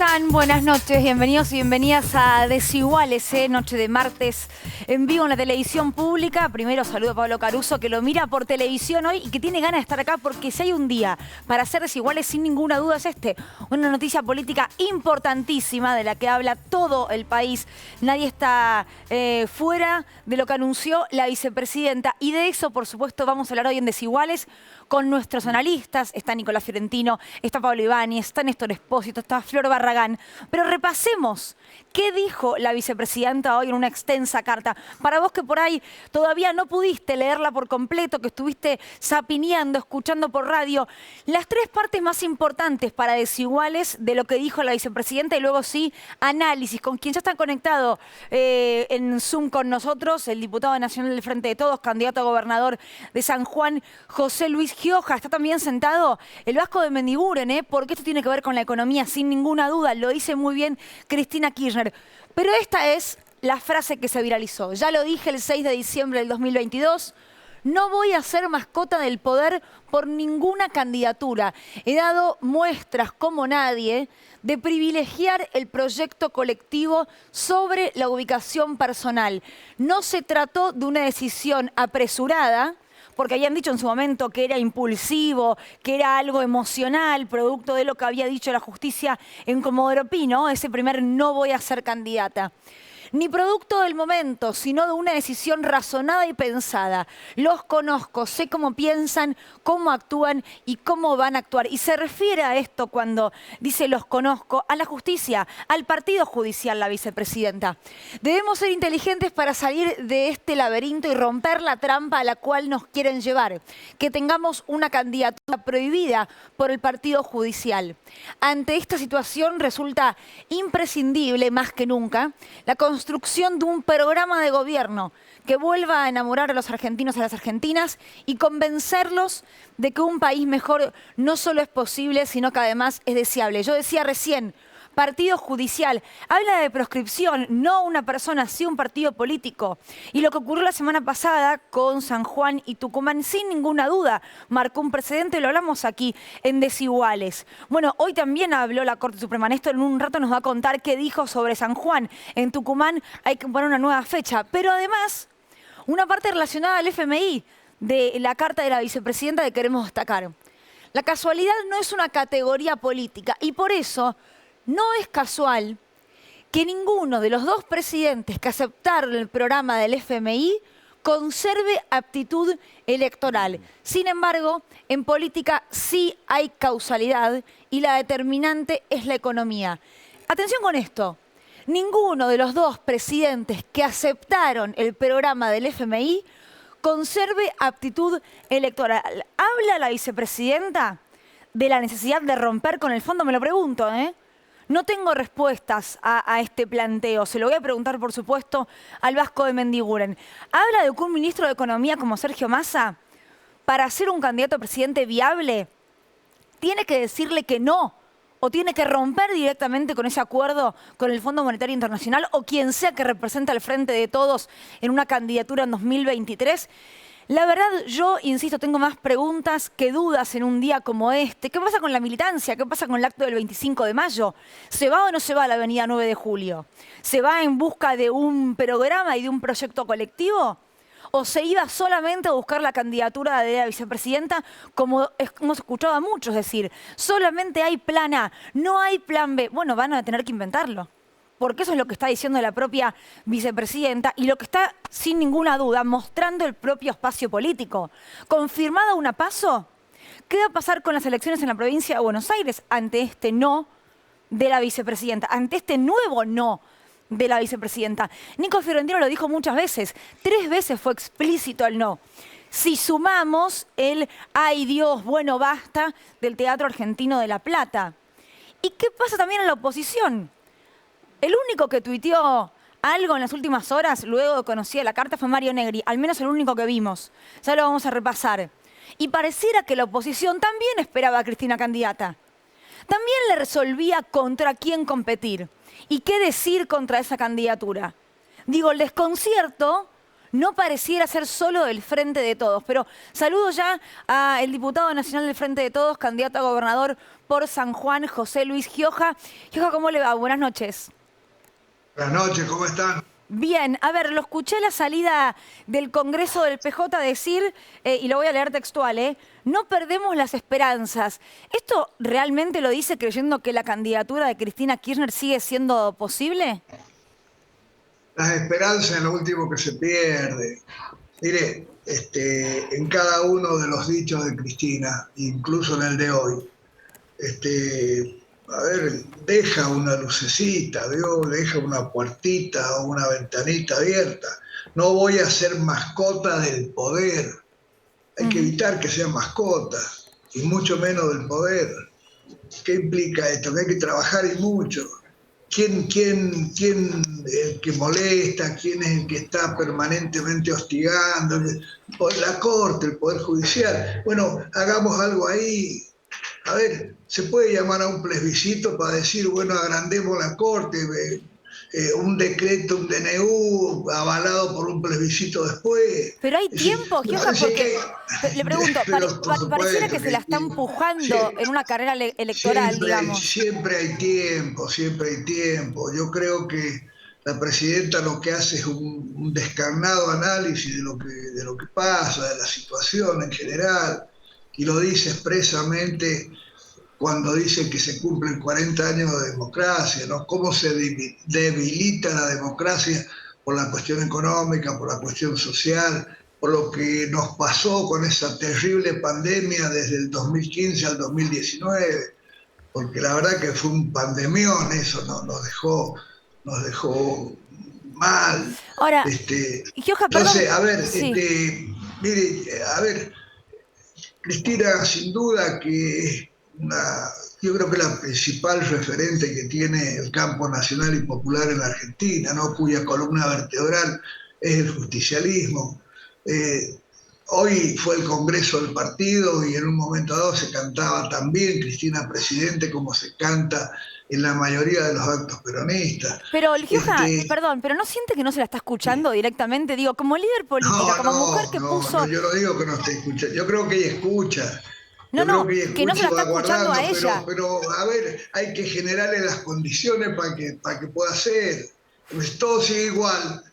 están? Buenas noches, bienvenidos y bienvenidas a Desiguales, noche de martes en vivo en la televisión pública. Primero saludo a Pablo Caruso, que lo mira por televisión hoy y que tiene ganas de estar acá porque si hay un día para ser desiguales sin ninguna duda es este. Una noticia política importantísima de la que habla todo el país. Nadie está fuera de lo que anunció la vicepresidenta y de eso, por supuesto, vamos a hablar hoy en Desiguales con nuestros analistas. Está Nicolás Fiorentino, está Pablo Ibáñez, está Néstor Espósito, está Flor Barragán. Pero repasemos qué dijo la vicepresidenta hoy en una extensa carta. Para vos que por ahí todavía no pudiste leerla por completo, que estuviste zapineando, escuchando por radio, las tres partes más importantes para Desiguales de lo que dijo la vicepresidenta y luego sí, análisis con quien ya está conectado en Zoom con nosotros, el diputado nacional del Frente de Todos, candidato a gobernador de San Juan, José Luis Gioja. Está también sentado el Vasco de Mendiguren, porque esto tiene que ver con la economía, sin ninguna duda. Lo dice muy bien Cristina Kirchner. Pero esta es la frase que se viralizó. Ya lo dije el 6 de diciembre del 2022. No voy a ser mascota del poder por ninguna candidatura. He dado muestras como nadie de privilegiar el proyecto colectivo sobre la ubicación personal. No se trató de una decisión apresurada, porque habían dicho en su momento que era impulsivo, que era algo emocional, producto de lo que había dicho la justicia en Comodoro Pi, ¿no? Ese primer no voy a ser candidata. Ni producto del momento, sino de una decisión razonada y pensada. Los conozco, sé cómo piensan, cómo actúan y cómo van a actuar. Y se refiere a esto cuando dice los conozco, a la justicia, al partido judicial, la vicepresidenta. Debemos ser inteligentes para salir de este laberinto y romper la trampa a la cual nos quieren llevar. Que tengamos una candidatura prohibida por el partido judicial. Ante esta situación resulta imprescindible, más que nunca, la construcción de un programa de gobierno que vuelva a enamorar a los argentinos y a las argentinas y convencerlos de que un país mejor no solo es posible, sino que además es deseable. Yo decía recién, partido judicial, habla de proscripción, no una persona, sí un partido político. Y lo que ocurrió la semana pasada con San Juan y Tucumán, sin ninguna duda, marcó un precedente, lo hablamos aquí en Desiguales. Bueno, hoy también habló la Corte Suprema. Néstor en un rato nos va a contar qué dijo sobre San Juan. En Tucumán hay que poner una nueva fecha, pero además una parte relacionada al FMI de la carta de la vicepresidenta que queremos destacar. La casualidad no es una categoría política y por eso no es casual que ninguno de los dos presidentes que aceptaron el programa del FMI conserve aptitud electoral. Sin embargo, en política sí hay causalidad y la determinante es la economía. Atención con esto. Ninguno de los dos presidentes que aceptaron el programa del FMI conserve aptitud electoral. ¿Habla la vicepresidenta de la necesidad de romper con el fondo? Me lo pregunto, No tengo respuestas a este planteo. Se lo voy a preguntar, por supuesto, al Vasco de Mendiguren. ¿Habla de que un ministro de Economía como Sergio Massa, para ser un candidato a presidente viable, tiene que decirle que no? ¿O tiene que romper directamente con ese acuerdo con el Fondo Monetario Internacional o quien sea que representa al Frente de Todos en una candidatura en 2023? La verdad, yo, insisto, tengo más preguntas que dudas en un día como este. ¿Qué pasa con la militancia? ¿Qué pasa con el acto del 25 de mayo? ¿Se va o no se va a la avenida 9 de julio? ¿Se va en busca de un programa y de un proyecto colectivo? ¿O se iba solamente a buscar la candidatura de la vicepresidenta, como hemos escuchado a muchos decir? Solamente hay plan A, no hay plan B. Bueno, van a tener que inventarlo. Porque eso es lo que está diciendo la propia vicepresidenta y lo que está, sin ninguna duda, mostrando el propio espacio político. ¿Confirmada una PASO? ¿Qué va a pasar con las elecciones en la provincia de Buenos Aires ante este no de la vicepresidenta, ante este nuevo no de la vicepresidenta? Nico Fiorentino lo dijo muchas veces, 3 veces fue explícito el no. Si sumamos el ay Dios, bueno, basta del Teatro Argentino de La Plata. ¿Y qué pasa también en la oposición? El único que tuiteó algo en las últimas horas, luego de conocida la carta, fue Mario Negri, al menos el único que vimos. Ya lo vamos a repasar. Y pareciera que la oposición también esperaba a Cristina candidata. También le resolvía contra quién competir y qué decir contra esa candidatura. Digo, el desconcierto no pareciera ser solo del Frente de Todos. Pero saludo ya al diputado nacional del Frente de Todos, candidato a gobernador por San Juan, José Luis Gioja. Gioja, ¿cómo le va? Buenas noches. Buenas noches, ¿cómo están? Bien, a ver, lo escuché a la salida del Congreso del PJ decir, y lo voy a leer textual, no perdemos las esperanzas. ¿Esto realmente lo dice creyendo que la candidatura de Cristina Kirchner sigue siendo posible? Las esperanzas es lo último que se pierde. Mire, en cada uno de los dichos de Cristina, incluso en el de hoy, a ver, deja una lucecita, ¿vio? Deja una puertita o una ventanita abierta. No voy a ser mascota del poder. Hay que evitar que sea mascota, y mucho menos del poder. ¿Qué implica esto? Que hay que trabajar y mucho. ¿Quién el que molesta? ¿Quién es el que está permanentemente hostigando? La Corte, el Poder Judicial. Bueno, hagamos algo ahí. A ver, se puede llamar a un plebiscito para decir, bueno, agrandemos la Corte, un decreto, un DNU avalado por un plebiscito después. Pero hay tiempo, Gioja, porque, le pregunto, pareciera que se la está empujando en una carrera electoral, digamos. Siempre hay tiempo, siempre hay tiempo. Yo creo que la presidenta lo que hace es un descarnado análisis de lo que pasa, de la situación en general, y lo dice expresamente cuando dice que se cumplen 40 años de democracia, ¿no? Cómo se debilita la democracia por la cuestión económica, por la cuestión social, por lo que nos pasó con esa terrible pandemia desde el 2015 al 2019, porque la verdad que fue un pandemión eso, ¿no? Nos dejó mal. Ahora, Gioja, Entonces, perdón. a ver, Sí. mire, a ver, Cristina, sin duda que es yo creo que la principal referente que tiene el campo nacional y popular en la Argentina, ¿no? Cuya columna vertebral es el justicialismo. Hoy fue el Congreso del partido y en un momento dado se cantaba también Cristina Presidente como se canta en la mayoría de los actos peronistas. Pero, Gioja, perdón, ¿pero no siente que no se la está escuchando directamente? Digo, como líder política, como mujer que puso... yo no digo que no esté escuchando, yo creo que ella escucha. No, Yo creo que ella que no se la escucha y está va escuchando guardando, a ella. pero a ver, hay que generarle las condiciones para que pueda hacer. Pues todo sigue igual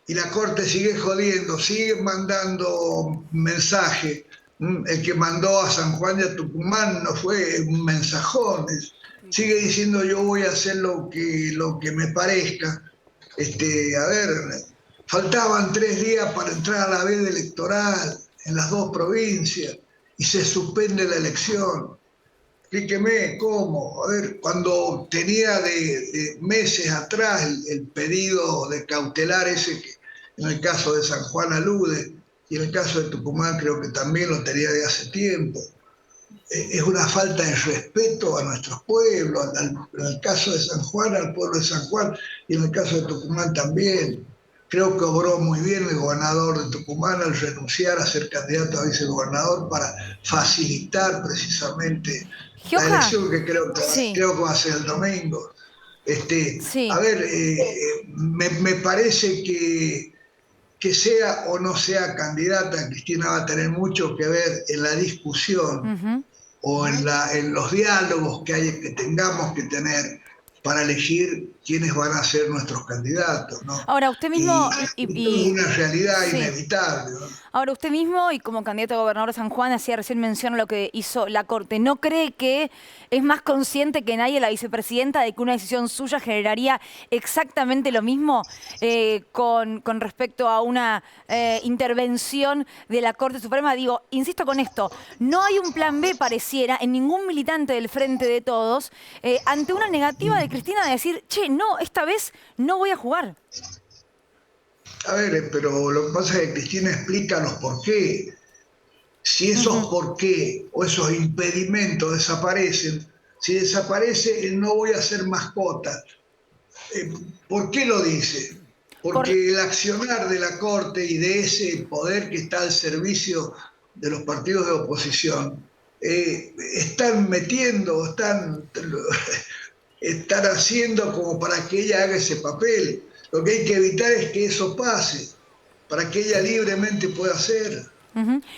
y la Corte sigue jodiendo, sigue mandando mensajes. El que mandó a San Juan y a Tucumán no fue un mensajón, sigue diciendo yo voy a hacer lo que me parezca. A ver, faltaban 3 días para entrar a la veda electoral en las 2 provincias y se suspende la elección. Explíqueme cómo. A ver, cuando tenía de meses atrás el pedido de cautelar ese que en el caso de San Juan alude, y en el caso de Tucumán creo que también lo tenía de hace tiempo. Es una falta de respeto a nuestros pueblos, en el caso de San Juan, al pueblo de San Juan, y en el caso de Tucumán también. Creo que obró muy bien el gobernador de Tucumán al renunciar a ser candidato a vicegobernador para facilitar precisamente la Gioja, elección que creo sí, que va a ser el domingo. A sí. ver, me parece que sea o no sea candidata, Cristina va a tener mucho que ver en la discusión o en los diálogos que tengamos que tener para elegir quiénes van a ser nuestros candidatos, ¿no? Ahora, usted Y mismo... es una realidad sí. inevitable, ¿no? Ahora, usted mismo, y como candidato a gobernador de San Juan, hacía recién mención a lo que hizo la Corte. ¿No cree que es más consciente que nadie la vicepresidenta de que una decisión suya generaría exactamente lo mismo con respecto a una intervención de la Corte Suprema? Digo, insisto con esto, no hay un plan B, pareciera, en ningún militante del Frente de Todos, ante una negativa de Cristina de decir, che, no, esta vez no voy a jugar. A ver, pero lo que pasa es que Cristina explica los por qué. Si esos por qué o esos impedimentos desaparecen, si desaparece el no voy a ser mascota, ¿por qué lo dice? Porque el accionar de la Corte y de ese poder que está al servicio de los partidos de oposición, están metiendo, están haciendo como para que ella haga ese papel. Lo que hay que evitar es que eso pase, para que ella libremente pueda hacer.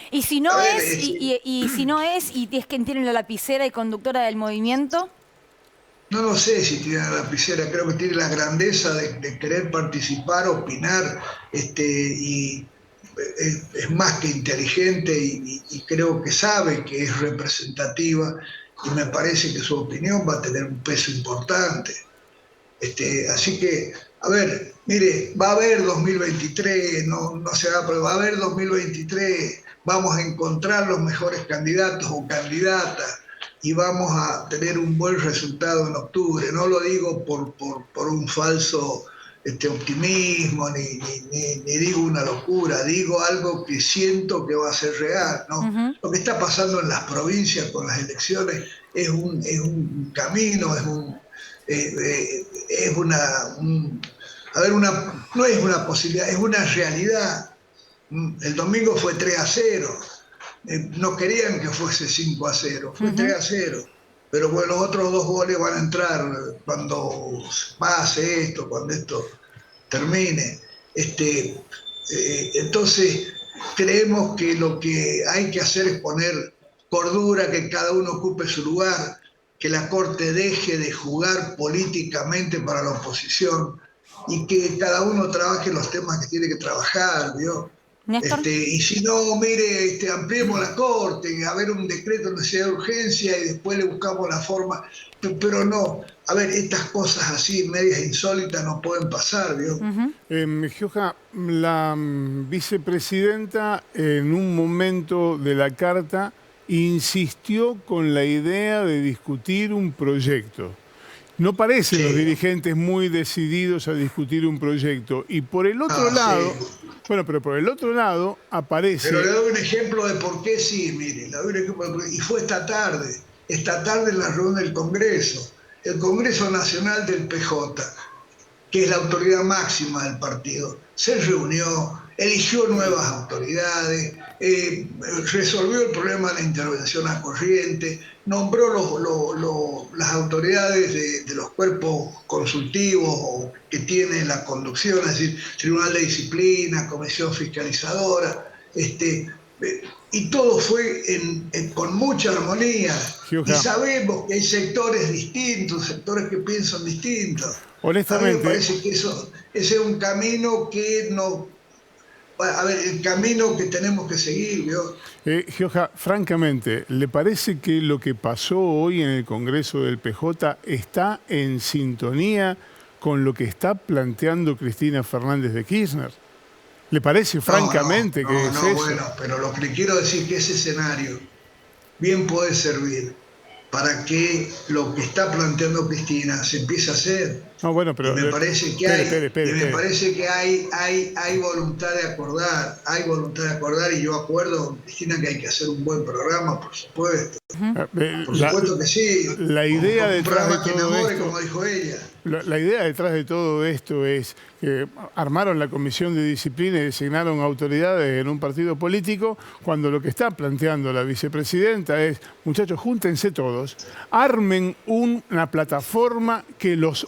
Y si no A ver, es, y si no es, y es quien tiene la lapicera y conductora del movimiento. no lo sé si tiene la lapicera, creo que tiene la grandeza de querer participar, opinar, y es más que inteligente y creo que sabe que es representativa y me parece que su opinión va a tener un peso importante. Así que, a ver, mire, va a haber 2023, no se va, pero va a haber 2023, vamos a encontrar los mejores candidatos o candidatas y vamos a tener un buen resultado en octubre. No lo digo por un falso optimismo, ni digo una locura, digo algo que siento que va a ser real, ¿no? Lo que está pasando en las provincias con las elecciones es un camino, es una, a ver, no es una posibilidad, es una realidad. El domingo fue 3-0. No querían que fuese 5-0, fue 3-0. Pero bueno, los otros 2 goles van a entrar cuando pase esto, cuando esto termine. Entonces, creemos que lo que hay que hacer es poner cordura, que cada uno ocupe su lugar, que la Corte deje de jugar políticamente para la oposición y que cada uno trabaje los temas que tiene que trabajar, ¿vio? Néstor. Y si no, mire, ampliemos la Corte, a ver un decreto de necesidad de urgencia y después le buscamos la forma. Pero no, a ver, estas cosas así, medias insólitas, no pueden pasar, ¿vio? Gioja, la vicepresidenta en un momento de la carta insistió con la idea de discutir un proyecto. No parecen los dirigentes muy decididos a discutir un proyecto. Y por el otro lado, bueno, pero por el otro lado aparece... Pero le doy un ejemplo de por qué sí, mire, le doy un ejemplo y fue esta tarde en la reunión del Congreso, el Congreso Nacional del PJ, que es la autoridad máxima del partido, se reunió, eligió nuevas autoridades, resolvió el problema de la intervención a corriente, nombró las autoridades de los cuerpos consultivos que tiene la conducción, es decir, Tribunal de Disciplina, Comisión Fiscalizadora, y todo fue con mucha armonía. Gioja. Y sabemos que hay sectores distintos, sectores que piensan distintos. Honestamente, a mí me parece que ese es un camino que no... A ver, el camino que tenemos que seguir, ¿vio? Gioja, francamente, ¿le parece que lo que pasó hoy en el Congreso del PJ está en sintonía con lo que está planteando Cristina Fernández de Kirchner? ¿Le parece francamente que es eso? Bueno, pero lo que le quiero decir es que ese escenario bien puede servir para que lo que está planteando Cristina se empiece a hacer. No, bueno, pero... Y me parece que hay voluntad de acordar, y yo acuerdo con Cristina que hay que hacer un buen programa, por supuesto. Por supuesto que sí. La idea detrás de todo esto, como dijo ella. La idea detrás de todo esto es que armaron la comisión de disciplina y designaron autoridades en un partido político, cuando lo que está planteando la vicepresidenta es, muchachos, júntense todos, armen una plataforma que los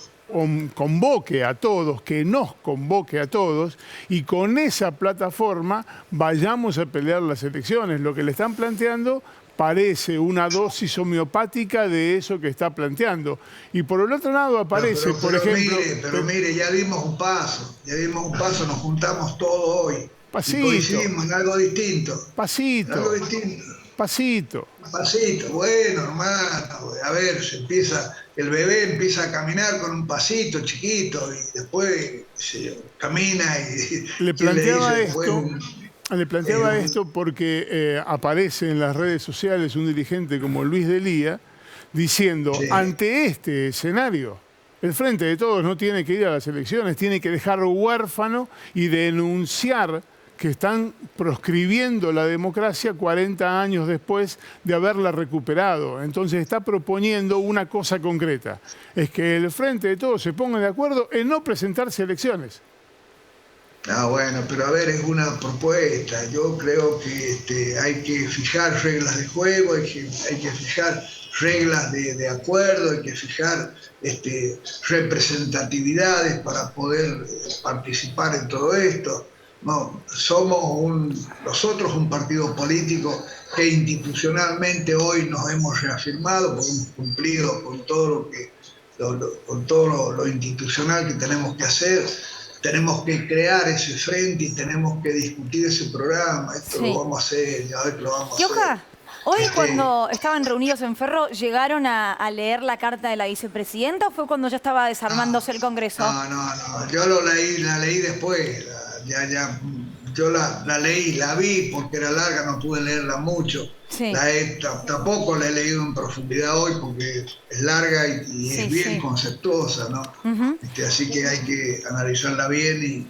convoque a todos, que nos convoque a todos, y con esa plataforma vayamos a pelear las elecciones. Lo que le están planteando parece una dosis homeopática de eso que está planteando. Y por el otro lado aparece, por ejemplo... Mire, ya dimos un paso, nos juntamos todos hoy. Pasito. Y coincidimos en algo distinto. Pasito. Pasito. Bueno, hermano, a ver, el bebé empieza a caminar con un pasito chiquito y después camina y... Le planteaba esto porque aparece en las redes sociales un dirigente como Luis Delía diciendo, ante este escenario, el Frente de Todos no tiene que ir a las elecciones, tiene que dejar huérfano y denunciar que están proscribiendo la democracia 40 años después de haberla recuperado. Entonces está proponiendo una cosa concreta, es que el Frente de Todos se ponga de acuerdo en no presentarse a elecciones. Bueno, pero a ver, es una propuesta. Yo creo que hay que fijar reglas de juego, hay que fijar reglas de acuerdo, hay que fijar representatividades para poder participar en todo esto. No, somos nosotros un partido político que institucionalmente hoy nos hemos reafirmado, porque hemos cumplido con todo lo institucional que tenemos que hacer. Tenemos que crear ese frente y tenemos que discutir ese programa. Esto lo vamos a hacer, ya lo vamos a hacer. Hoy cuando estaban reunidos en Ferro, ¿llegaron a leer la carta de la vicepresidenta o fue cuando ya estaba desarmándose el Congreso? No, yo la leí después, yo la leí, la vi porque era larga, no pude leerla mucho. Sí. Tampoco la he leído en profundidad hoy porque es larga y es bien conceptuosa, ¿no? Así que hay que analizarla bien y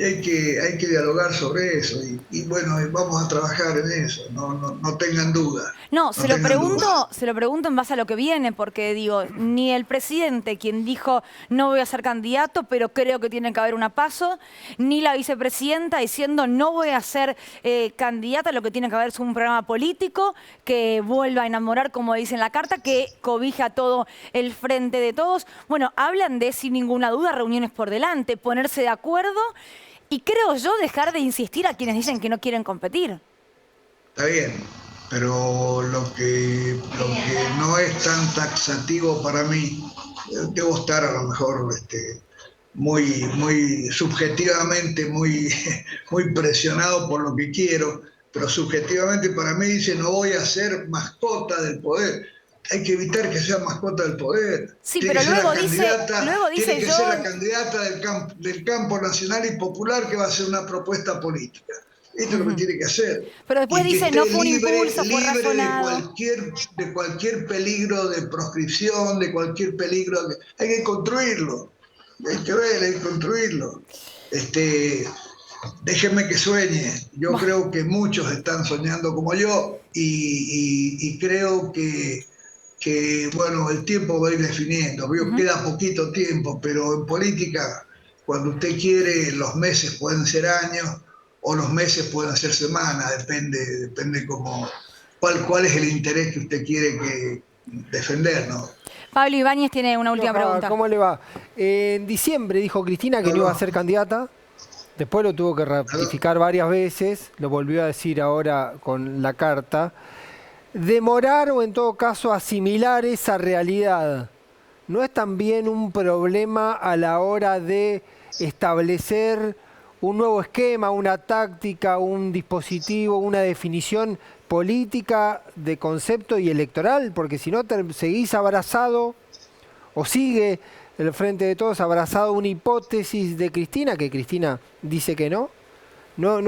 hay que dialogar sobre eso y bueno, vamos a trabajar en eso, no tengan duda. No, se lo pregunto en base a lo que viene, porque digo, ni el presidente, quien dijo no voy a ser candidato, pero creo que tiene que haber una PASO, ni la vicepresidenta diciendo no voy a ser candidata, lo que tiene que haber es un programa político que vuelva a enamorar, como dice en la carta, que cobija a todo el frente de todos. Bueno, hablan de, sin ninguna duda, reuniones por delante, ponerse de acuerdo. Y creo yo dejar de insistir a quienes dicen que no quieren competir. Está bien, pero lo que no es tan taxativo para mí, debo estar a lo mejor muy subjetivamente, muy presionado por lo que quiero, pero subjetivamente para mí dice no voy a ser mascota del poder. Hay que evitar que sea mascota del poder. Sí, pero luego dice tiene que ser la candidata del campo nacional y popular que va a hacer una propuesta política. Esto es lo que tiene que hacer. Pero después dice no fue un impulso, fue razonado. De cualquier peligro de proscripción, de cualquier peligro. Hay que construirlo. Hay que construirlo. Déjenme que sueñe. Yo creo que muchos están soñando como yo y creo que bueno, el tiempo va a ir definiendo. Queda poquito tiempo, pero en política, cuando usted quiere, los meses pueden ser años o los meses pueden ser semanas, depende cuál es el interés que usted quiere defender, ¿no? Pablo Ibáñez tiene una última pregunta. ¿Cómo le va? En diciembre dijo Cristina que no iba a ser candidata. Después lo tuvo que ratificar varias veces. Lo volvió a decir ahora con la carta. Demorar o en todo caso asimilar esa realidad, ¿no es también un problema a la hora de establecer un nuevo esquema, una táctica, un dispositivo, una definición política de concepto y electoral? Porque si no seguís abrazado o sigue el Frente de Todos abrazado a una hipótesis de Cristina, que Cristina dice que no. ¿No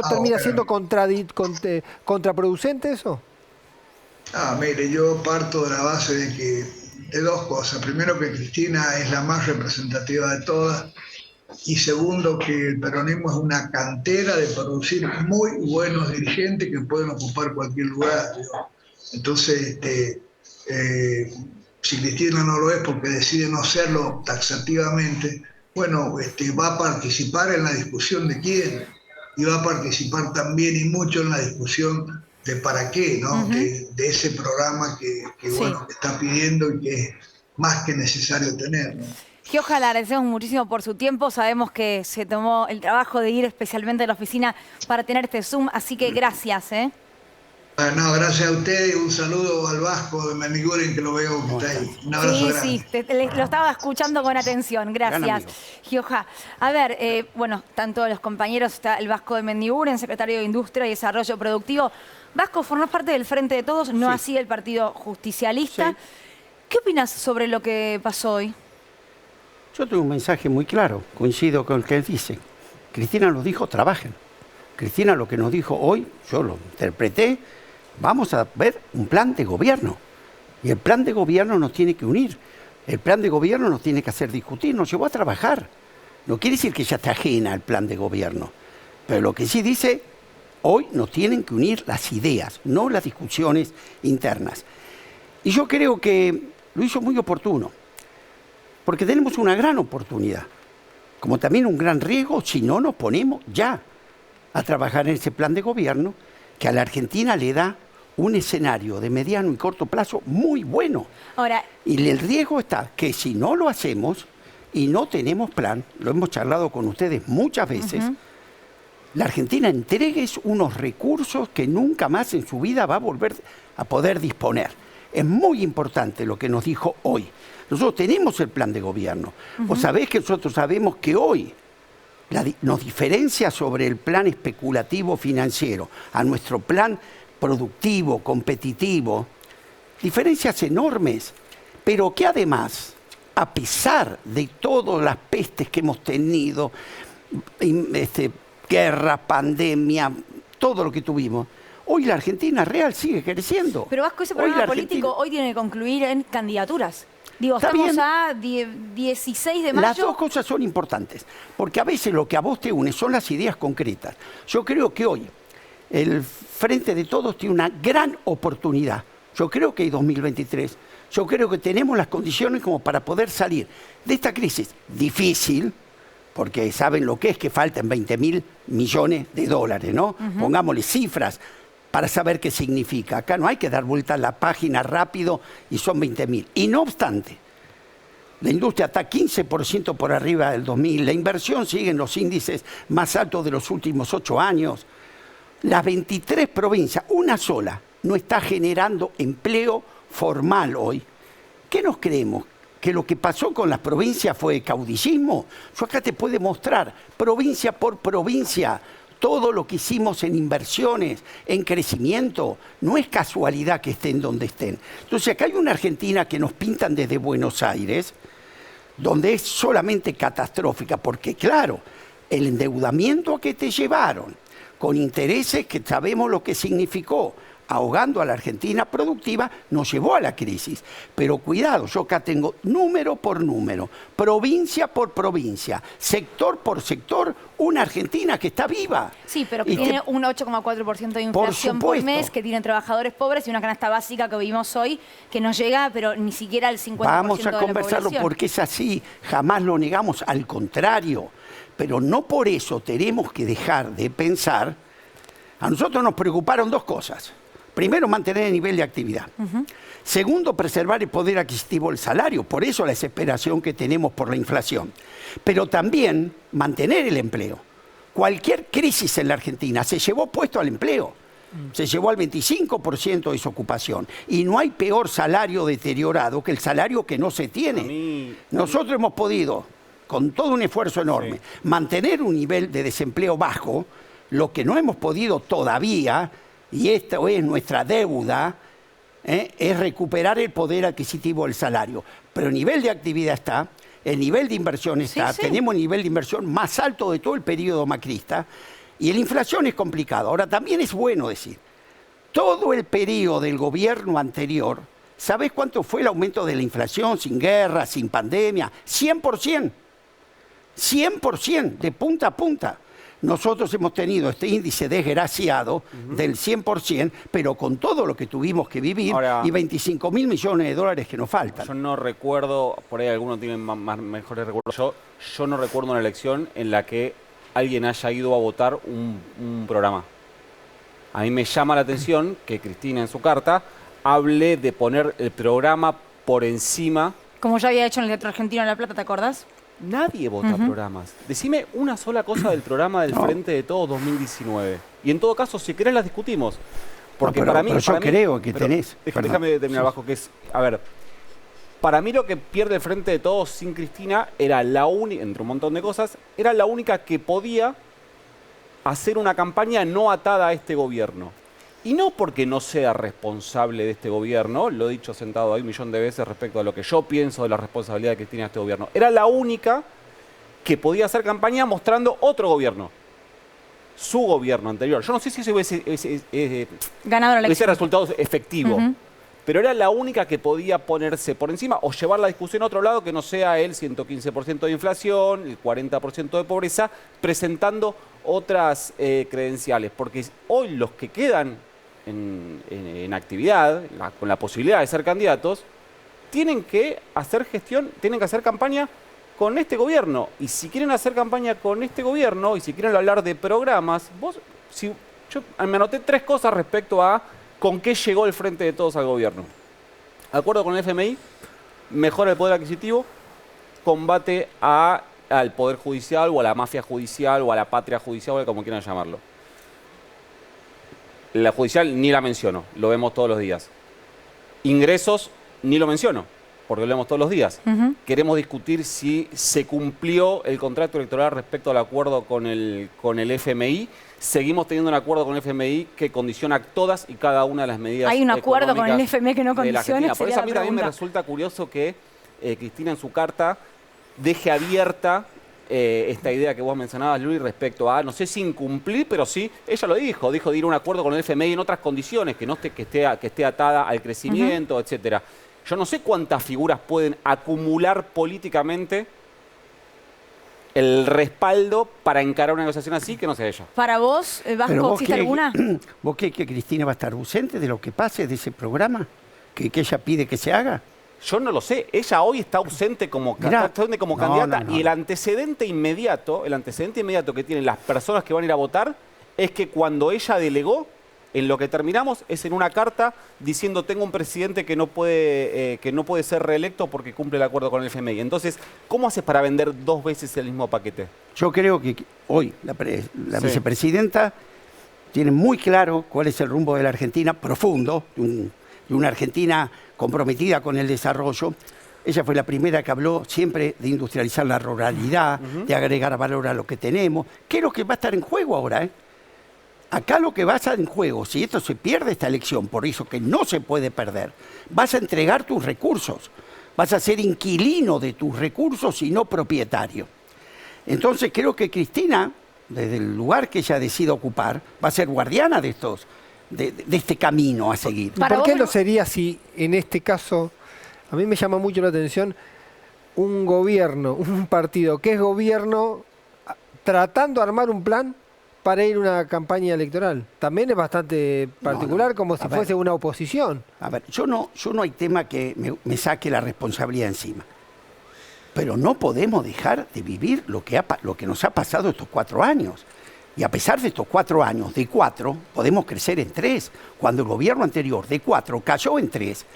termina siendo contraproducente eso? Mire, yo parto de la base de dos cosas. Primero, que Cristina es la más representativa de todas. Y segundo, que el peronismo es una cantera de producir muy buenos dirigentes que pueden ocupar cualquier lugar. Entonces, si Cristina no lo es porque decide no serlo taxativamente, bueno, va a participar en la discusión de quién. Y va a participar también y mucho en la discusión de para qué, ¿no? De ese programa que está pidiendo y que es más que necesario tener, ¿no? Gioja, le agradecemos muchísimo por su tiempo. Sabemos que se tomó el trabajo de ir especialmente a la oficina para tener este Zoom, así que gracias, ¿eh? No, gracias a ustedes. Un saludo al Vasco de Mendiguren, que lo veo que está ahí. Un abrazo grande. Lo estaba escuchando con atención. Gracias, Gioja. A ver, bueno, están todos los compañeros. Está el Vasco de Mendiguren, secretario de Industria y Desarrollo Productivo. Vasco, formás parte del Frente de Todos, no así el Partido Justicialista. Sí. ¿Qué opinas sobre lo que pasó hoy? Yo tengo un mensaje muy claro, coincido con el que él dice. Cristina nos dijo, trabajen. Cristina lo que nos dijo hoy, yo lo interpreté, vamos a ver un plan de gobierno. Y el plan de gobierno nos tiene que unir. El plan de gobierno nos tiene que hacer discutir, nos llevó a trabajar. No quiere decir que ya está ajena al plan de gobierno. Pero lo que sí dice, hoy nos tienen que unir las ideas, no las discusiones internas. Y yo creo que lo hizo muy oportuno. Porque tenemos una gran oportunidad, como también un gran riesgo si no nos ponemos ya a trabajar en ese plan de gobierno que a la Argentina le da un escenario de mediano y corto plazo muy bueno. Ahora, y el riesgo está que si no lo hacemos y no tenemos plan, lo hemos charlado con ustedes muchas veces, la Argentina entregue unos recursos que nunca más en su vida va a volver a poder disponer. Es muy importante lo que nos dijo hoy. Nosotros tenemos el plan de gobierno. Vos sabés que nosotros sabemos que hoy nos diferencia sobre el plan especulativo financiero a nuestro plan productivo, competitivo, diferencias enormes, pero que además, a pesar de todas las pestes que hemos tenido, guerra, pandemia, todo lo que tuvimos, hoy la Argentina real sigue creciendo. Pero Vasco, ese programa político hoy tiene que concluir en candidaturas. Digo, estamos a 16 de mayo. Las dos cosas son importantes, porque a veces lo que a vos te une son las ideas concretas. Yo creo que hoy el Frente de Todos tiene una gran oportunidad. Yo creo que hay 2023. Yo creo que tenemos las condiciones como para poder salir de esta crisis difícil, porque saben lo que es que faltan 20.000 millones de dólares, ¿no? Pongámosle cifras para saber qué significa. Acá no hay que dar vuelta a la página rápido y son 20.000. Y no obstante, la industria está 15% por arriba del 2000, la inversión sigue en los índices más altos de los últimos 8 años. Las 23 provincias, una sola, no está generando empleo formal hoy. ¿Qué nos creemos? ¿Que lo que pasó con las provincias fue caudillismo? Yo acá te puedo mostrar, provincia por provincia, todo lo que hicimos en inversiones, en crecimiento. No es casualidad que estén donde estén. Entonces acá hay una Argentina que nos pintan desde Buenos Aires, donde es solamente catastrófica, porque claro, el endeudamiento a que te llevaron, con intereses que sabemos lo que significó, ahogando a la Argentina productiva, nos llevó a la crisis. Pero cuidado, yo acá tengo número por número, provincia por provincia, sector por sector, una Argentina que está viva. Sí, pero que tiene un 8,4% de inflación por mes, que tiene trabajadores pobres y una canasta básica que vivimos hoy que no llega, pero ni siquiera al 50% de la población. Vamos a conversarlo porque es así, jamás lo negamos, al contrario. Pero no por eso tenemos que dejar de pensar. A nosotros nos preocuparon dos cosas. Primero, mantener el nivel de actividad. Segundo, preservar el poder adquisitivo del salario. Por eso la desesperación que tenemos por la inflación. Pero también mantener el empleo. Cualquier crisis en la Argentina se llevó puesto al empleo. Se llevó al 25% de desocupación. Y no hay peor salario deteriorado que el salario que no se tiene. Nosotros hemos podido, con todo un esfuerzo enorme, mantener un nivel de desempleo bajo. Lo que no hemos podido todavía, y esto es nuestra deuda, es recuperar el poder adquisitivo del salario. Pero el nivel de actividad está, el nivel de inversión está, tenemos el nivel de inversión más alto de todo el periodo macrista, y la inflación es complicada. Ahora, también es bueno decir, todo el periodo del gobierno anterior, ¿sabés cuánto fue el aumento de la inflación sin guerra, sin pandemia? 100%. 100%, de punta a punta. Nosotros hemos tenido este índice desgraciado del 100%, pero con todo lo que tuvimos que vivir. Ahora, y 25.000 millones de dólares que nos faltan. Yo no recuerdo, por ahí algunos tienen mejores recuerdos, yo no recuerdo una elección en la que alguien haya ido a votar un programa. A mí me llama la atención que Cristina en su carta hable de poner el programa por encima. Como ya había hecho en el Teatro Argentino de La Plata, ¿te acordás? Nadie vota programas. Decime una sola cosa del programa del Frente de Todos 2019. Y en todo caso, si querés, las discutimos. Porque para mí... Pero yo creo que tenés... Déjame terminar abajo, que es... A ver, para mí lo que pierde el Frente de Todos sin Cristina era la única, entre un montón de cosas, era la única que podía hacer una campaña no atada a este gobierno. Y no porque no sea responsable de este gobierno, lo he dicho sentado ahí un millón de veces respecto a lo que yo pienso de la responsabilidad de Cristina de este gobierno. Era la única que podía hacer campaña mostrando otro gobierno. Su gobierno anterior. Yo no sé si eso hubiese ganado la elección, resultado efectivo. Pero era la única que podía ponerse por encima o llevar la discusión a otro lado que no sea el 115% de inflación, el 40% de pobreza, presentando otras credenciales. Porque hoy los que quedan en actividad, con la posibilidad de ser candidatos, tienen que hacer gestión, tienen que hacer campaña con este gobierno. Y si quieren hacer campaña con este gobierno y si quieren hablar de programas, yo me anoté 3 cosas respecto a con qué llegó el Frente de Todos al gobierno. Acuerdo con el FMI, mejora el poder adquisitivo, combate a al Poder Judicial o a la mafia judicial o a la patria judicial, o como quieran llamarlo. La judicial ni la menciono, lo vemos todos los días. Ingresos ni lo menciono, porque lo vemos todos los días. Queremos discutir si se cumplió el contrato electoral respecto al acuerdo con el FMI. Seguimos teniendo un acuerdo con el FMI que condiciona todas y cada una de las medidas. ¿Hay un acuerdo con el FMI que no condiciona? Por eso a mí también me resulta curioso que Cristina en su carta deje abierta esta idea que vos mencionabas, Luis, respecto a, no sé si incumplir, pero sí, ella lo dijo de ir a un acuerdo con el FMI en otras condiciones, que no esté, que esté atada al crecimiento, etcétera. Yo no sé cuántas figuras pueden acumular políticamente el respaldo para encarar una negociación así que no sea ella. Para vos, Vasco, ¿existe alguna? ¿Vos crees que Cristina va a estar ausente de lo que pase de ese programa? ¿Que ella pide que se haga? Yo no lo sé. Ella hoy está ausente como candidata y el antecedente inmediato que tienen las personas que van a ir a votar es que cuando ella delegó, en lo que terminamos es en una carta diciendo tengo un presidente que no puede ser reelecto porque cumple el acuerdo con el FMI. Entonces, ¿cómo haces para vender dos veces el mismo paquete? Yo creo que hoy la vicepresidenta tiene muy claro cuál es el rumbo de la Argentina, profundo, de una Argentina comprometida con el desarrollo. Ella fue la primera que habló siempre de industrializar la ruralidad, de agregar valor a lo que tenemos. ¿Qué es lo que va a estar en juego ahora? Acá lo que va a estar en juego, si esto se pierde esta elección, por eso que no se puede perder, vas a entregar tus recursos, vas a ser inquilino de tus recursos y no propietario. Entonces creo que Cristina, desde el lugar que ella decida ocupar, va a ser guardiana de este camino a seguir. ¿Por qué lo sería si en este caso, a mí me llama mucho la atención, un gobierno, un partido que es gobierno tratando de armar un plan para ir a una campaña electoral? También es bastante particular, como si fuese una oposición. A ver, yo no hay tema que me saque la responsabilidad encima. Pero no podemos dejar de vivir lo que nos ha pasado estos 4 años. Y a pesar de estos 4 años, de 4, podemos crecer en 3. Cuando el gobierno anterior, de 4, cayó en 3.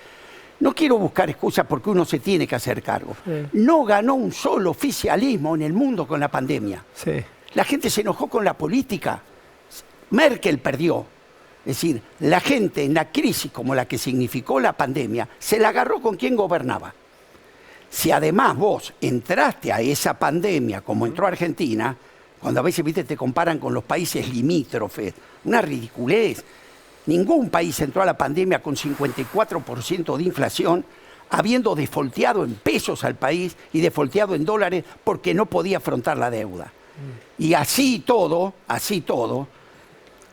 No quiero buscar excusas porque uno se tiene que hacer cargo. Sí. No ganó un solo oficialismo en el mundo con la pandemia. Sí. La gente se enojó con la política. Merkel perdió. Es decir, la gente en la crisis como la que significó la pandemia, se la agarró con quien gobernaba. Si además vos entraste a esa pandemia como entró Argentina, cuando a veces te comparan con los países limítrofes, una ridiculez. Ningún país entró a la pandemia con 54% de inflación, habiendo defolteado en pesos al país y defolteado en dólares porque no podía afrontar la deuda. Y así todo,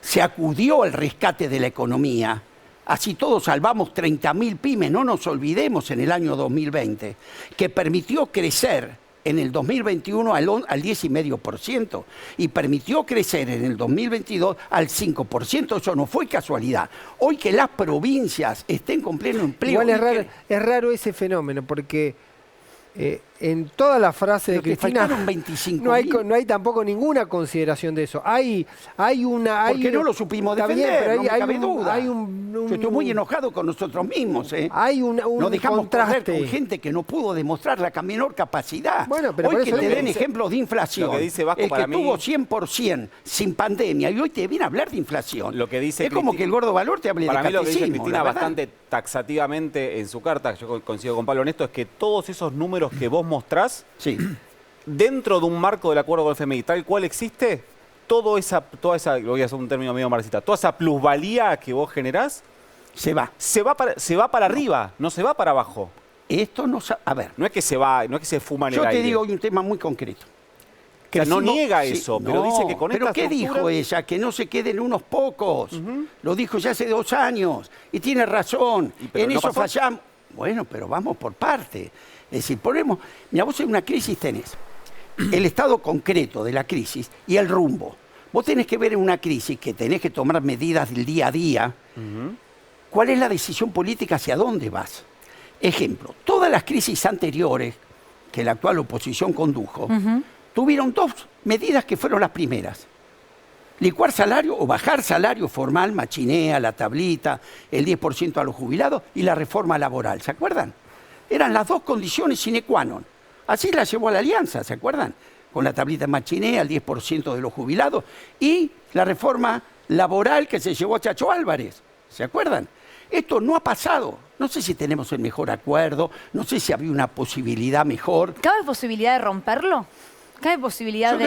se acudió al rescate de la economía. Así todo salvamos 30.000 pymes, no nos olvidemos, en el año 2020, que permitió crecer en el 2021 al 10,5% y permitió crecer en el 2022 al 5%. Eso no fue casualidad. Hoy que las provincias estén con pleno empleo... Igual es raro ese fenómeno, porque en toda la frase de Cristina no hay tampoco ninguna consideración de eso. Hay porque no lo supimos defender, pero no me cabe duda. Yo estoy muy enojado con nosotros mismos. Hay un nos dejamos contraste con gente que no pudo demostrar la menor capacidad. Bueno, pero hoy que te den ejemplos de inflación, lo que dice Vasco, el para que mí, tuvo 100% sin pandemia y hoy te viene a hablar de inflación. Lo que dice es como que el gordo valor te hable de catecismo. Para mí lo que dice Cristina bastante taxativamente en su carta, yo coincido con Pablo en esto, es que todos esos números que vos mostrás, sí, dentro de un marco del acuerdo con el FMI, tal cual existe, toda esa, voy a hacer un término medio marxista, toda esa plusvalía que vos generás, se va para arriba, no se va para abajo. Esto no, a ver. No es que se fuma en el aire. Yo te digo hoy un tema muy concreto. O sea, no niega eso, pero dice que con esta ¿Pero qué dijo ella? Que no se queden unos pocos. Lo dijo ya hace 2 años. Y tiene razón. En eso fallamos. Bueno, pero vamos por parte. Es decir, mira, vos en una crisis tenés el estado concreto de la crisis y el rumbo. Vos tenés que ver en una crisis que tenés que tomar medidas del día a día. ¿Cuál es la decisión política hacia dónde vas? Ejemplo, todas las crisis anteriores que la actual oposición condujo, tuvieron 2 medidas que fueron las primeras. Licuar salario o bajar salario formal, machinea, la tablita, el 10% a los jubilados y la reforma laboral. ¿Se acuerdan? Eran las 2 condiciones sine qua non. Así la llevó a la Alianza, ¿se acuerdan? Con la tablita Machiné al 10% de los jubilados y la reforma laboral que se llevó a Chacho Álvarez, ¿se acuerdan? Esto no ha pasado. No sé si tenemos el mejor acuerdo, no sé si había una posibilidad mejor. ¿Cabe posibilidad de romperlo? ¿Cabe posibilidad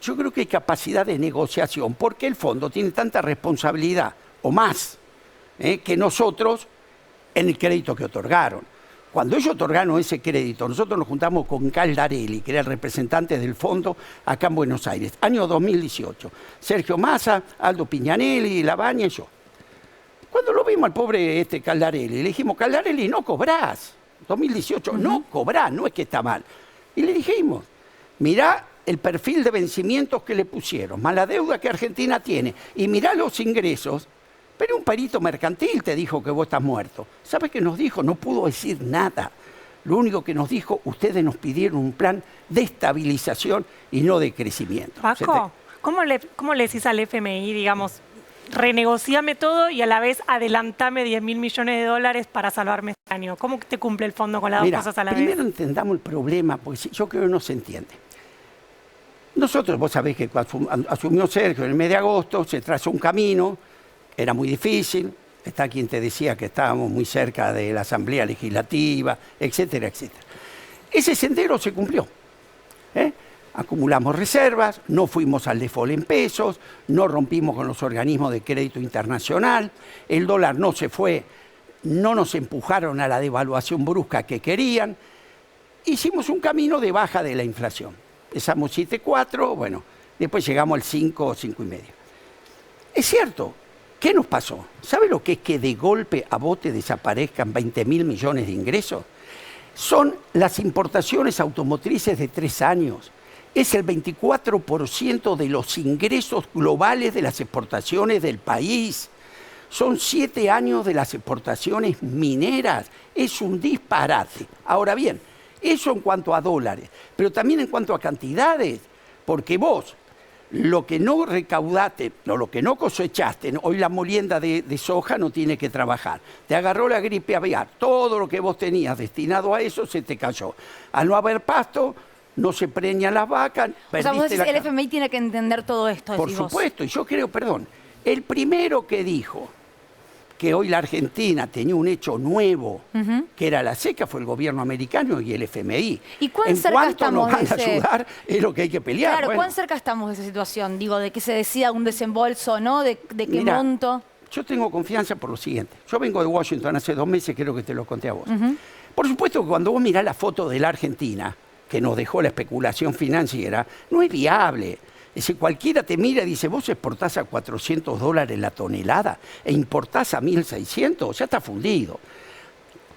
Yo creo que hay capacidad de negociación, porque el fondo tiene tanta responsabilidad, o más, que nosotros en el crédito que otorgaron. Cuando ellos otorgaron ese crédito, nosotros nos juntamos con Caldarelli, que era el representante del fondo acá en Buenos Aires, año 2018. Sergio Massa, Aldo Piñanelli, Labaña y yo. Cuando lo vimos al pobre Caldarelli, le dijimos, Caldarelli, no cobrás. 2018, no cobrás, no es que está mal. Y le dijimos, mirá el perfil de vencimientos que le pusieron, más la deuda que Argentina tiene, y mirá los ingresos. Pero un perito mercantil te dijo que vos estás muerto. ¿Sabes qué nos dijo? No pudo decir nada. Lo único que nos dijo, ustedes nos pidieron un plan de estabilización y no de crecimiento. Paco, ¿cómo le decís al FMI, digamos, renegociame todo y a la vez adelantame 10.000 millones de dólares para salvarme este año? ¿Cómo te cumple el fondo con las dos cosas a la vez? Primero entendamos el problema, porque yo creo que no se entiende. Nosotros, vos sabés que cuando asumió Sergio en el mes de agosto, se trazó un camino, era muy difícil, está quien te decía que estábamos muy cerca de la Asamblea Legislativa, etcétera, etcétera. Ese sendero se cumplió. Acumulamos reservas, no fuimos al default en pesos, no rompimos con los organismos de crédito internacional, el dólar no se fue, no nos empujaron a la devaluación brusca que querían, hicimos un camino de baja de la inflación. Empezamos 7,4, bueno, después llegamos al 5 o 5,5. Es cierto, ¿qué nos pasó? ¿Sabe lo que es que de golpe a vos te desaparezcan 20.000 millones de ingresos? Son las importaciones automotrices de 3 años. Es el 24% de los ingresos globales de las exportaciones del país. Son 7 años de las exportaciones mineras. Es un disparate. Ahora bien, eso en cuanto a dólares, pero también en cuanto a cantidades, porque vos, lo que no recaudaste, o lo que no cosechaste, hoy la molienda de soja no tiene que trabajar. Te agarró la gripe aviar, todo lo que vos tenías destinado a eso se te cayó. Al no haber pasto, no se preñan las vacas. O sea, vos decís, el FMI tiene que entender todo esto. Por supuesto, y yo creo, perdón, el primero que dijo que hoy la Argentina tenía un hecho nuevo, que era la seca, fue el gobierno americano y el FMI. ¿Y cuán cerca estamos nos van a ayudar? Es lo que hay que pelear. Claro, ¿cuán cerca estamos de esa situación? Digo, de que se decida un desembolso, ¿no? ¿De qué monto? Yo tengo confianza por lo siguiente. Yo vengo de Washington hace 2 meses, creo que te lo conté a vos. Por supuesto que cuando vos mirás la foto de la Argentina, que nos dejó la especulación financiera, no es viable. Es decir, cualquiera te mira y dice, vos exportás a $400 la tonelada e importás a 1.600, ya está fundido.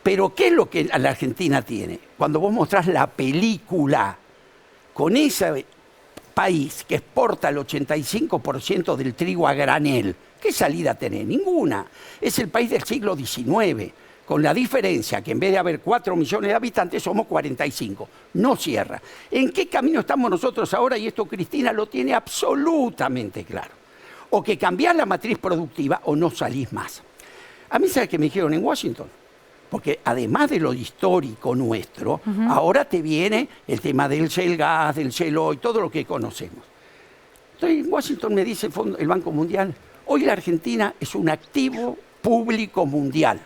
Pero ¿qué es lo que la Argentina tiene? Cuando vos mostrás la película con ese país que exporta el 85% del trigo a granel, ¿qué salida tenés? Ninguna. Es el país del siglo XIX. Con la diferencia que en vez de haber 4 millones de habitantes, somos 45. No cierra. ¿En qué camino estamos nosotros ahora? Y esto Cristina lo tiene absolutamente claro. O que cambiás la matriz productiva o no salís más. A mí, ¿sabes qué me dijeron en Washington? Porque además de lo histórico nuestro, ahora te viene el tema del shale gas, del shale oil, todo lo que conocemos. Entonces, en Washington me dice el Banco Mundial, hoy la Argentina es un activo público mundial.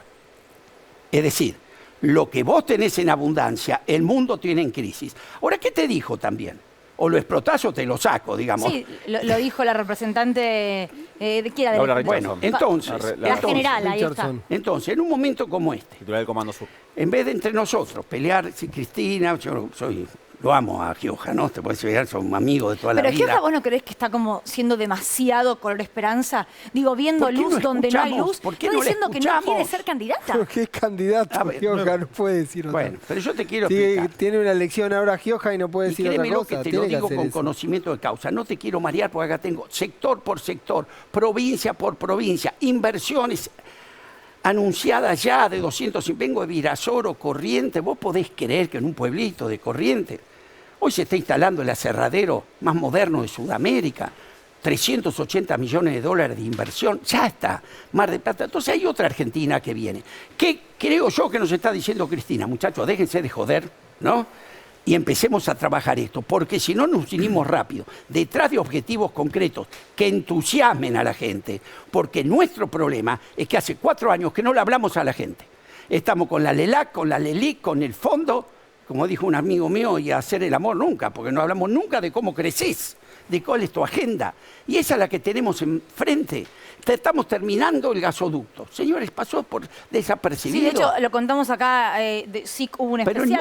Es decir, lo que vos tenés en abundancia, el mundo tiene en crisis. Ahora, ¿qué te dijo también? O lo explotás o te lo saco, digamos. Sí, lo dijo la representante de quién era. Bueno, entonces... La general, ahí está. Entonces, en un momento como este, titular del Comando Sur, en vez de entre nosotros pelear, si Cristina, yo lo amo a Gioja, ¿no? Te puedes ver, son amigos de toda la vida. Pero Gioja, ¿vos no creés que está como siendo demasiado color esperanza? Digo, viendo luz donde no hay luz. ¿Por qué está no diciendo que no quiere ser candidata. ¿Pero qué candidata? Gioja no puede decir otra. Bueno, pero yo te quiero explicar. Tiene una elección ahora Gioja y no puede decir otra cosa. Que te lo digo con conocimiento de causa. No te quiero marear porque acá tengo sector por sector, provincia por provincia, inversiones anunciadas ya de 200. Vengo de Virasoro, Corrientes. Vos podés creer que en un pueblito de Corrientes hoy se está instalando el aserradero más moderno de Sudamérica, 380 millones de dólares de inversión, ya está, Mar del Plata. Entonces hay otra Argentina que viene. ¿Qué creo yo que nos está diciendo Cristina? Muchachos, déjense de joder, ¿no? y empecemos a trabajar esto, porque si no nos unimos rápido, detrás de objetivos concretos que entusiasmen a la gente, porque nuestro problema es que hace 4 años que no le hablamos a la gente. Estamos con la LELAC, con la LELIC, con el fondo, como dijo un amigo mío, y a hacer el amor nunca, porque no hablamos nunca de cómo creces, de cuál es tu agenda. Y esa es la que tenemos enfrente. Estamos terminando el gasoducto. Señores, pasó por desapercibido. Sí, de hecho, lo contamos acá, sí hubo un especial.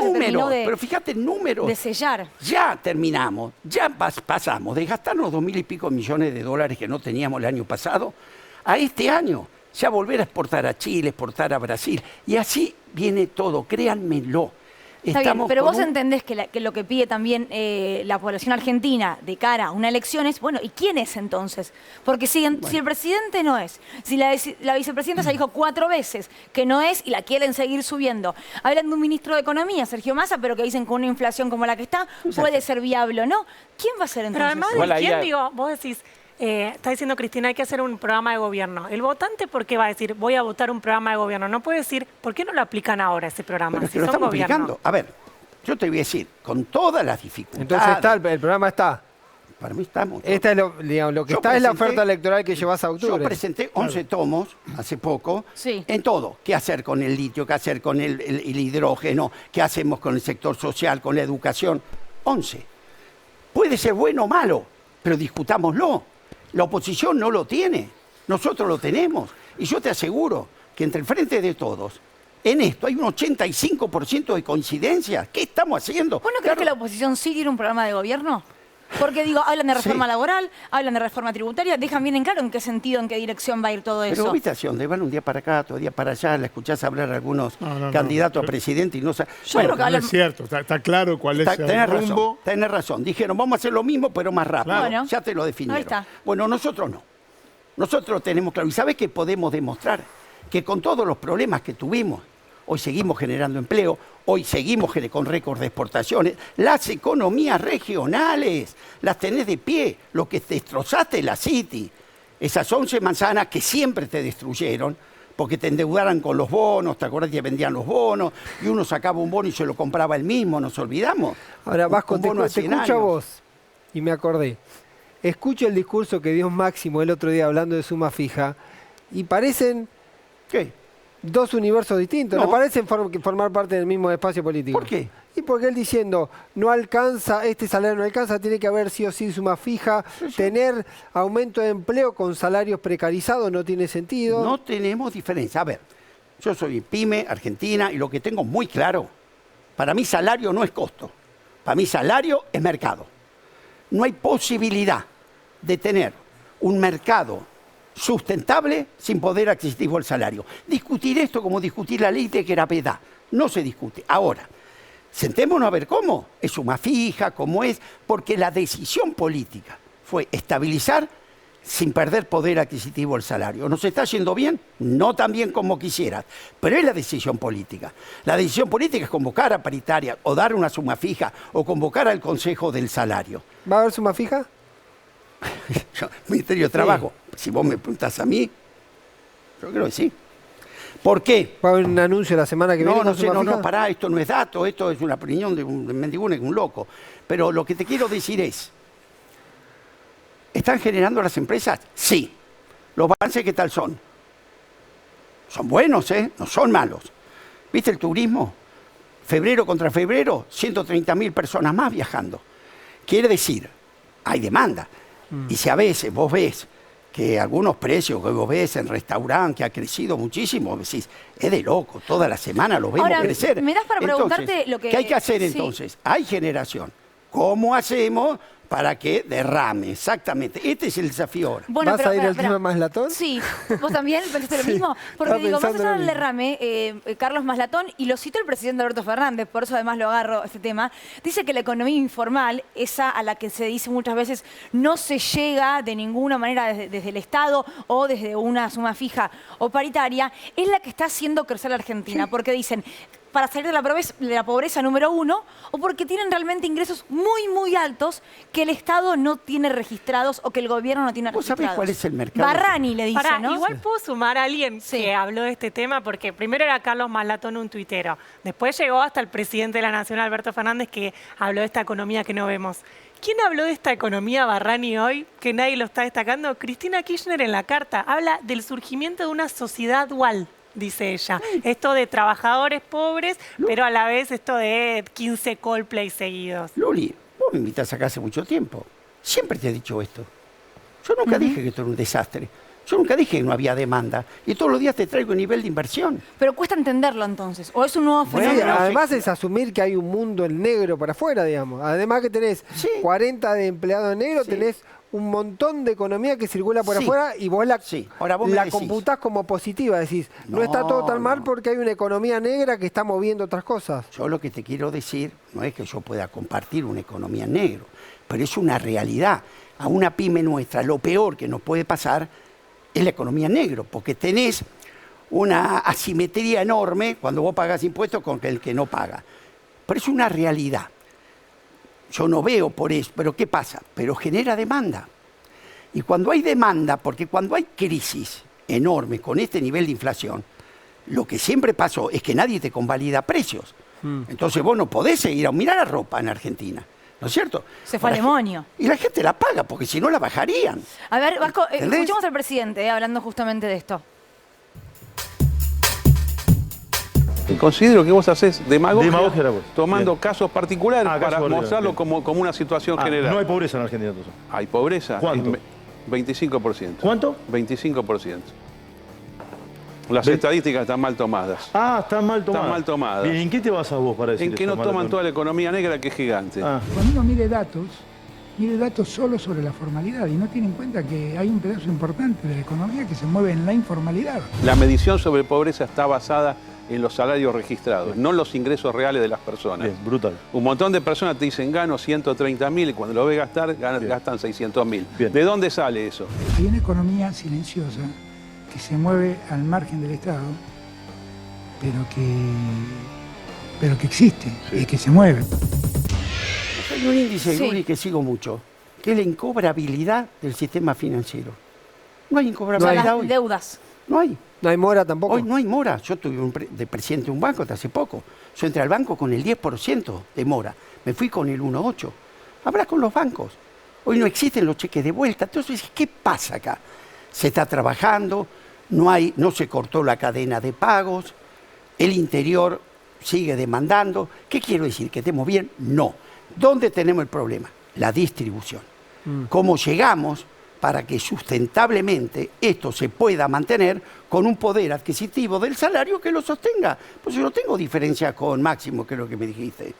Pero fíjate el número. De sellar. Ya terminamos, ya pasamos de gastarnos 2.000 y pico millones de dólares que no teníamos el año pasado a este año. Ya volver a exportar a Chile, exportar a Brasil. Y así viene todo, créanmelo. Está bien, pero vos entendés que lo que pide también la población argentina de cara a una elección es, bueno, ¿y quién es entonces? Porque si el presidente no es, si la vicepresidenta se dijo 4 veces que no es y la quieren seguir subiendo. Hablan de un ministro de Economía, Sergio Massa, pero que dicen que una inflación como la que está puede ser viable o no. ¿Quién va a ser entonces? Pero además, ¿quién, digo, vos decís... está diciendo Cristina, hay que hacer un programa de gobierno. El votante, ¿por qué va a decir, voy a votar un programa de gobierno? No puede decir, ¿por qué no lo aplican ahora ese programa? Pero es que lo estamos aplicando. A ver, yo te voy a decir, con todas las dificultades... Entonces el programa está. Para mí estamos. Esta es lo que está es la oferta electoral que llevas a octubre. Yo presenté 11 tomos hace poco en todo. ¿Qué hacer con el litio? ¿Qué hacer con el hidrógeno? ¿Qué hacemos con el sector social, con la educación? 11. Puede ser bueno o malo, pero discutámoslo. La oposición no lo tiene, nosotros lo tenemos. Y yo te aseguro que entre el Frente de Todos, en esto hay un 85% de coincidencia. ¿Qué estamos haciendo? ¿Vos no crees que la oposición sí tiene un programa de gobierno? Porque digo, hablan de reforma laboral, hablan de reforma tributaria, dejan bien en claro en qué sentido, en qué dirección va a ir todo eso. Pero viste hacia dónde van un día para acá, otro día para allá, la escuchás hablar a algunos candidatos a presidente y no sabes. Bueno, no es cierto, está claro cuál es el rumbo. Tenés razón, dijeron vamos a hacer lo mismo pero más rápido. Claro. Ya te lo definieron. Bueno, nosotros no. Nosotros tenemos claro. ¿Y sabés qué podemos demostrar? Que con todos los problemas que tuvimos, hoy seguimos generando empleo, hoy seguimos con récord de exportaciones. Las economías regionales las tenés de pie. Lo que destrozaste la City, esas 11 manzanas que siempre te destruyeron, porque te endeudaran con los bonos, ¿te acordás que vendían los bonos? Y uno sacaba un bono y se lo compraba él mismo, ¿nos olvidamos? Ahora, Vasco, te escucho a vos y me acordé. Escucho el discurso que dio Máximo el otro día hablando de suma fija y parecen... ¿Qué? 2 universos distintos, no parecen formar parte del mismo espacio político. ¿Por qué? Y porque él diciendo, no alcanza, este salario no alcanza, tiene que haber sí o sí suma fija, tener aumento de empleo con salarios precarizados no tiene sentido. No tenemos diferencia. A ver, yo soy pyme, argentina, y lo que tengo muy claro, para mí salario no es costo, para mí salario es mercado. No hay posibilidad de tener un mercado sustentable sin poder adquisitivo al salario. Discutir esto como discutir la ley de gravedad. No se discute. Ahora, sentémonos a ver cómo. Es suma fija, cómo es, porque la decisión política fue estabilizar sin perder poder adquisitivo al salario. ¿Nos está yendo bien? No tan bien como quisieras, pero es la decisión política. La decisión política es convocar a paritaria o dar una suma fija o convocar al Consejo del Salario. ¿Va a haber suma fija? Ministerio de Trabajo. Si vos me preguntás a mí, yo creo que sí. ¿Por qué? ¿Va a haber un anuncio la semana que viene? No, pará, esto no es dato, esto es una opinión de un mendigún, un loco. Pero lo que te quiero decir es, ¿están generando las empresas? Sí. ¿Los balances qué tal son? Son buenos, no son malos. ¿Viste el turismo? Febrero contra febrero, 130.000 personas más viajando. Quiere decir, hay demanda. Y si a veces vos ves que algunos precios que vos ves en restaurante que ha crecido muchísimo, decís, es de loco, toda la semana lo vemos crecer. ¿Me das para preguntarte lo que... ¿Qué hay que hacer entonces? Hay generación. ¿Cómo hacemos para que derrame? Exactamente. Este es el desafío ahora. Bueno, ¿vas a ir al tema Maslatón? Sí. ¿Vos también pensaste lo mismo? Porque digo, más allá del derrame, Carlos Maslatón, y lo citó el presidente Alberto Fernández, por eso además lo agarro este tema, dice que la economía informal, esa a la que se dice muchas veces no se llega de ninguna manera desde el Estado o desde una suma fija o paritaria, es la que está haciendo crecer a la Argentina. Porque dicen... para salir de la pobreza número 1 o porque tienen realmente ingresos muy, muy altos que el Estado no tiene registrados o que el gobierno no tiene ¿Vos registrados. sabés cuál es el mercado? Barrani le dice, Pará, ¿no? igual puedo sumar a alguien que habló de este tema, porque primero era Carlos Malatón, un tuitero. Después llegó hasta el presidente de la Nación, Alberto Fernández, que habló de esta economía que no vemos. ¿Quién habló de esta economía, Barrani, hoy, que nadie lo está destacando? Cristina Kirchner en la carta habla del surgimiento de una sociedad dual, dice ella. Esto de trabajadores pobres, pero a la vez esto de 15 Coldplay seguidos. Luli, vos me invitás acá hace mucho tiempo. Siempre te he dicho esto. Yo nunca dije que esto era un desastre. Yo nunca dije que no había demanda. Y todos los días te traigo el nivel de inversión. Pero cuesta entenderlo entonces. ¿O es un nuevo Bueno, fenómeno? además es asumir que hay un mundo en negro para afuera, digamos. Además que tenés 40 de empleados en negro, tenés un montón de economía que circula por afuera y vos la, Ahora vos me la decís, computás como positiva. Decís, no está todo tan mal porque hay una economía negra que está moviendo otras cosas. Yo lo que te quiero decir no es que yo pueda compartir una economía en negro, pero es una realidad. A una pyme nuestra, lo peor que nos puede pasar es la economía en negro, porque tenés una asimetría enorme cuando vos pagás impuestos con el que no paga. Pero es una realidad. Yo no veo por eso, pero ¿qué pasa? Pero genera demanda. Y cuando hay demanda, porque cuando hay crisis enorme con este nivel de inflación, lo que siempre pasó es que nadie te convalida precios. Entonces vos no podés seguir a mirar la ropa en Argentina. ¿No es cierto? Se fue al demonio. Y la gente la paga, porque si no la bajarían. A ver, Vasco, ¿Entendés? escuchemos al presidente hablando justamente de esto. Considero que vos haces demagogia, Demagogia tomando Bien. casos particulares Ah, para casos mostrarlo particulares, como una situación general. No hay pobreza en Argentina entonces. ¿Hay pobreza? ¿Cuánto? 25%. ¿Cuánto? 25%. Las Ve- estadísticas están mal tomadas. Ah, están mal tomadas. Están mal tomadas. Bien, ¿en qué te basas vos para decir En que eso, no toman Maratón? toda la economía negra, que es gigante. Cuando uno mide datos solo sobre la formalidad y no tiene en cuenta que hay un pedazo importante de la economía que se mueve en la informalidad. La medición sobre pobreza está basada en los salarios registrados, no en los ingresos reales de las personas. Bien, brutal. Un montón de personas te dicen gano 130.000 y cuando lo ves gastar, gastan 600.000. Bien. ¿De dónde sale eso? Hay una economía silenciosa que se mueve al margen del Estado, pero que existe y que se mueve. Hay un índice, Sí. Luli, que sigo mucho, que es la incobrabilidad del sistema financiero. No hay O sea, incobrabilidad las hoy. deudas. No hay. No hay mora tampoco. Hoy no hay mora. Yo tuve de presidente de un banco hasta hace poco. Yo entré al banco con el 10% de mora. Me fui con el 1,8%. Habla con los bancos. Hoy no existen los cheques de vuelta. Entonces, ¿qué pasa acá? Se está trabajando, no se cortó la cadena de pagos, el interior sigue demandando. ¿Qué quiero decir? ¿Que estemos bien? No. ¿Dónde tenemos el problema? La distribución. ¿Cómo llegamos para que sustentablemente esto se pueda mantener con un poder adquisitivo del salario que lo sostenga? Pues yo no tengo diferencia con Máximo, que es lo que me dijiste.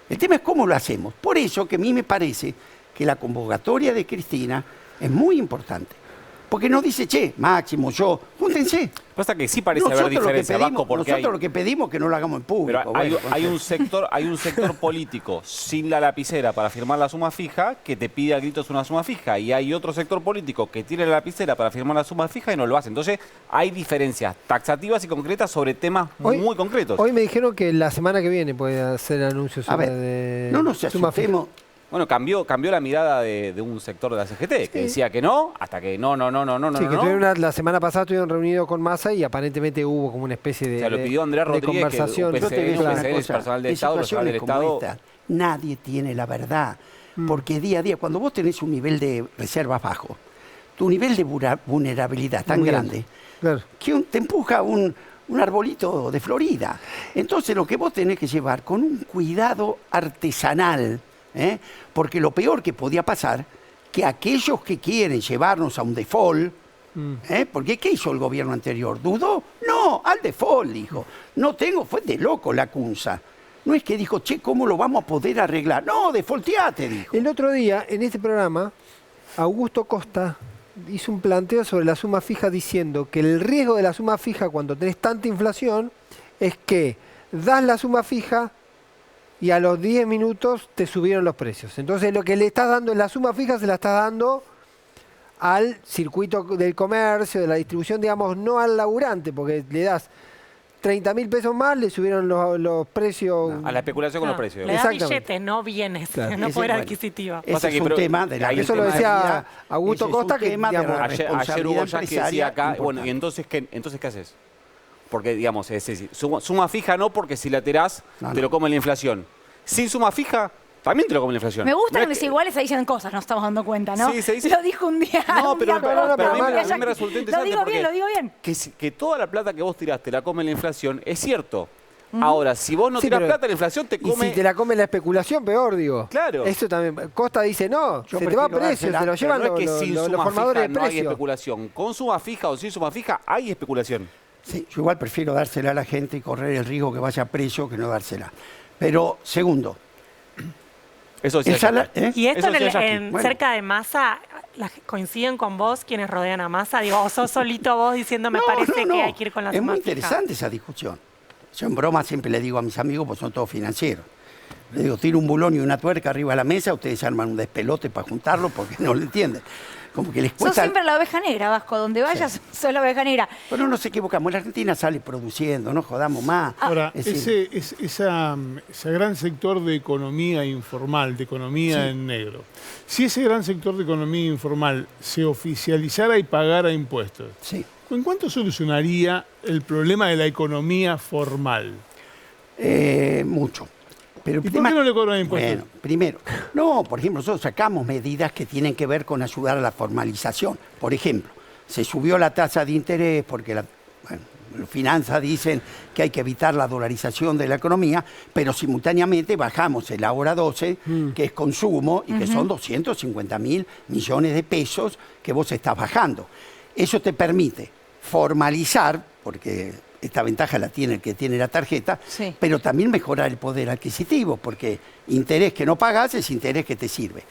El tema es cómo lo hacemos. Por eso que a mí me parece que la convocatoria de Cristina es muy importante. Porque no dice, che, Máximo, yo, júntense. Pasa que sí parece haber diferencia, Vasco, porque nosotros lo que pedimos es que no lo hagamos en público. pero hay Bueno, un sector político sin la lapicera para firmar la suma fija que te pide a gritos una suma fija, y hay otro sector político que tiene la lapicera para firmar la suma fija y no lo hace. Entonces hay diferencias taxativas y concretas sobre temas muy concretos. Hoy me dijeron que la semana que viene puede hacer anuncios a sobre ver, de no nos suma fija. asustemos. Bueno, cambió la mirada de un sector de la CGT, que decía que no, hasta que no. Sí, que la semana pasada estuvieron reunidos con Massa y aparentemente hubo como una especie de, O sea, lo pidió Andrea de Rodríguez, que conversación. Yo te voy a decir UPCN una es cosa, personal del en Estado, personal del situaciones como Estado. esta, nadie tiene la verdad, porque día a día, cuando vos tenés un nivel de reservas bajo, tu nivel de vulnerabilidad tan Muy grande, alto, claro. que te empuja un arbolito de Florida. Entonces lo que vos tenés que llevar con un cuidado artesanal, porque lo peor que podía pasar, que aquellos que quieren llevarnos a un default, porque ¿qué hizo el gobierno anterior? ¿Dudó? No, al default dijo. No tengo, fue de loco la Cunza. No es que dijo, che, ¿cómo lo vamos a poder arreglar? No, defaulteate, dijo. El otro día, en este programa, Augusto Costa hizo un planteo sobre la suma fija diciendo que el riesgo de la suma fija cuando tenés tanta inflación es que das la suma fija y a los 10 minutos te subieron los precios. Entonces lo que le estás dando en la suma fija se la estás dando al circuito del comercio, de la distribución, digamos, no al laburante, porque le das 30.000 pesos más, le subieron los precios. A la especulación con los precios. Le da Exactamente. billetes, no bienes, Claro. no Ese, poder bueno, adquisitivo. Ese Pasa es que, un pero tema de la ahí Eso lo decía Augusto ese es un Costa, que tema de digamos, la Ayer responsabilidad hubo ya que decía empresaria acá, bueno, importante. y entonces ¿qué haces? Porque, digamos, es decir, suma fija no, porque si la tirás, No, te no. lo come la inflación. Sin suma fija, también te lo come la inflación. Me gusta No que es los iguales se dicen cosas, nos estamos dando cuenta, ¿no? Sí, se dice- Lo dijo un día. No, un pero, día pero- con pero a mí, otra, a mí me resultó interesante Lo digo porque bien, lo digo bien. que toda la plata que vos tiraste la come la inflación, es cierto. Ahora, si vos no Sí, tirás pero- plata, la inflación te y come... si te la come la especulación, peor, digo. Claro. Eso también. Costa dice, no, Yo se te va a prefiero precio, dársela, se lo Pero llevan no es que sin los suma formadores fija de no hay precios. especulación. Con suma fija o sin suma fija hay especulación. Sí, yo igual prefiero dársela a la gente y correr el riesgo que vaya a precio que no dársela. Pero, segundo, Eso decía el salario... Jackie. Y esto Eso decía Jackie. Bueno. cerca de Massa, ¿coinciden con vos quienes rodean a Massa? Digo, o sos solito vos diciendo, me parece que hay que ir con la Es suma muy fija. interesante esa discusión. Yo en broma siempre le digo a mis amigos, pues son todos financieros. Le digo, tiro un bulón y una tuerca arriba de la mesa, ustedes arman un despelote para juntarlo porque no lo entienden. Como que les Sos cuesta... siempre la oveja negra, Vasco. Donde vayas, sos la oveja negra. Pero no nos equivocamos, la Argentina sale produciendo, no jodamos más. Ahora, Es decir, ese gran sector de economía informal, de economía en negro, si ese gran sector de economía informal se oficializara y pagara impuestos, sí. ¿en cuánto solucionaría el problema de la economía formal? Mucho. Pero ¿Y por qué no le cobran impuestos? Bueno, primero, no, por ejemplo, nosotros sacamos medidas que tienen que ver con ayudar a la formalización. Por ejemplo, se subió la tasa de interés porque las finanzas dicen que hay que evitar la dolarización de la economía, pero simultáneamente bajamos el ahora 12, que es consumo, y que son 250.000 millones de pesos que vos estás bajando. Eso te permite formalizar, porque esta ventaja la tiene el que tiene la tarjeta, Sí. pero también mejorar el poder adquisitivo, porque interés que no pagás es interés que te sirve.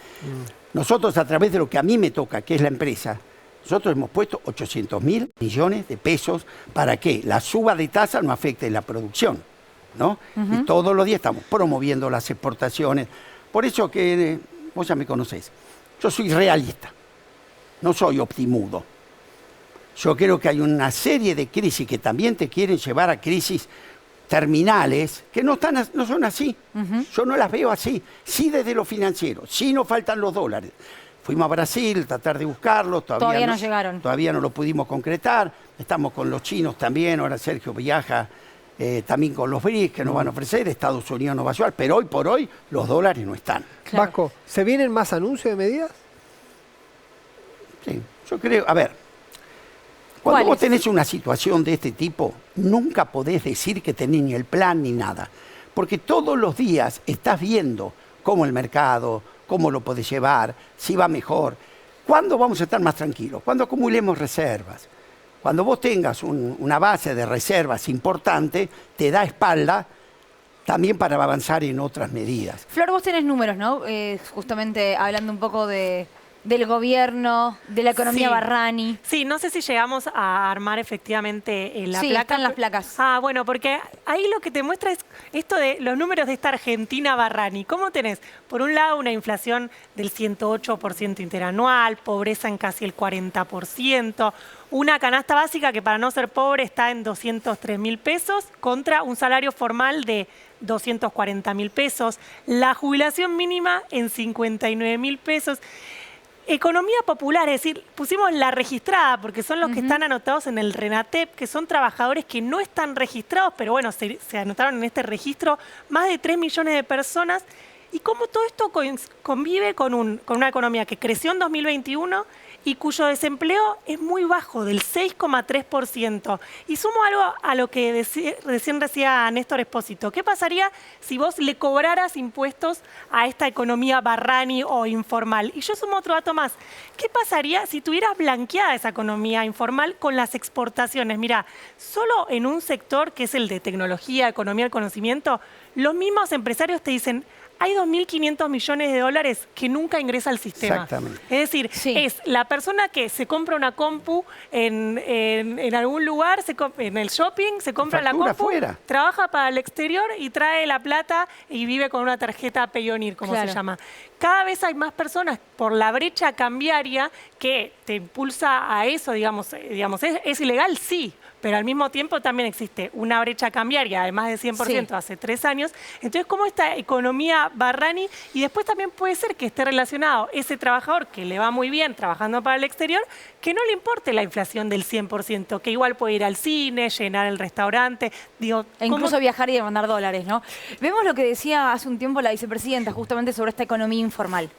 Nosotros, a través de lo que a mí me toca, que es la empresa, nosotros hemos puesto 800.000 millones de pesos para que la suba de tasa no afecte la producción, ¿no? Y todos los días estamos promoviendo las exportaciones. Por eso que vos ya me conocés. Yo soy realista, no soy optimudo. Yo creo que hay una serie de crisis que también te quieren llevar a crisis terminales que no son así. Yo no las veo así. Sí desde lo financiero, sí nos faltan los dólares. Fuimos a Brasil a tratar de buscarlos. Todavía no llegaron. Todavía no lo pudimos concretar. Estamos con los chinos también. Ahora Sergio viaja también con los BRICS que nos van a ofrecer. Estados Unidos nos va a ayudar. Pero hoy por hoy los dólares no están. Claro. Vasco, ¿se vienen más anuncios de medidas? Sí, yo creo, a ver, cuando ¿Cuáles? vos tenés una situación de este tipo, nunca podés decir que tenés ni el plan ni nada, porque todos los días estás viendo cómo el mercado, cómo lo podés llevar, si va mejor. ¿Cuándo vamos a estar más tranquilos? Cuando acumulemos reservas. Cuando vos tengas una base de reservas importante, te da espalda también para avanzar en otras medidas. Flor, vos tenés números, ¿no? Justamente hablando un poco del gobierno, de la economía Sí. Barrani. Sí, no sé si llegamos a armar efectivamente la Sí, placa. están las placas. Ah, bueno, porque ahí lo que te muestra es esto de los números de esta Argentina Barrani. ¿Cómo tenés? Por un lado, una inflación del 108% interanual, pobreza en casi el 40%, una canasta básica que para no ser pobre está en 203.000 pesos contra un salario formal de 240.000 pesos, la jubilación mínima en 59.000 pesos. Economía popular, es decir, pusimos la registrada porque son los que están anotados en el RENATEP, que son trabajadores que no están registrados, pero bueno, se anotaron en este registro más de 3 millones de personas. Y cómo todo esto convive con una economía que creció en 2021 y cuyo desempleo es muy bajo, del 6,3%. Y sumo algo a lo que recién decía Néstor Espósito. ¿Qué pasaría si vos le cobraras impuestos a esta economía Barrani o informal? Y yo sumo otro dato más. ¿Qué pasaría si tuvieras blanqueada esa economía informal con las exportaciones? Mirá, solo en un sector que es el de tecnología, economía del conocimiento, los mismos empresarios te dicen: hay 2.500 millones de dólares que nunca ingresa al sistema. Exactamente. Es decir, Sí. es la persona que se compra una compu en algún lugar, en el shopping, se compra la Factura compu, afuera. trabaja para el exterior y trae la plata y vive con una tarjeta Payoneer, como Claro. se llama. Cada vez hay más personas por la brecha cambiaria que te impulsa a eso, digamos, es ilegal, sí, pero al mismo tiempo también existe una brecha cambiaria de más del 100% hace 3 años. Entonces, ¿cómo esta economía Barrani? Y después también puede ser que esté relacionado ese trabajador que le va muy bien trabajando para el exterior, que no le importe la inflación del 100%, que igual puede ir al cine, llenar el restaurante, digo... E incluso viajar y demandar dólares, ¿no? Vemos lo que decía hace un tiempo la vicepresidenta justamente sobre esta economía informal.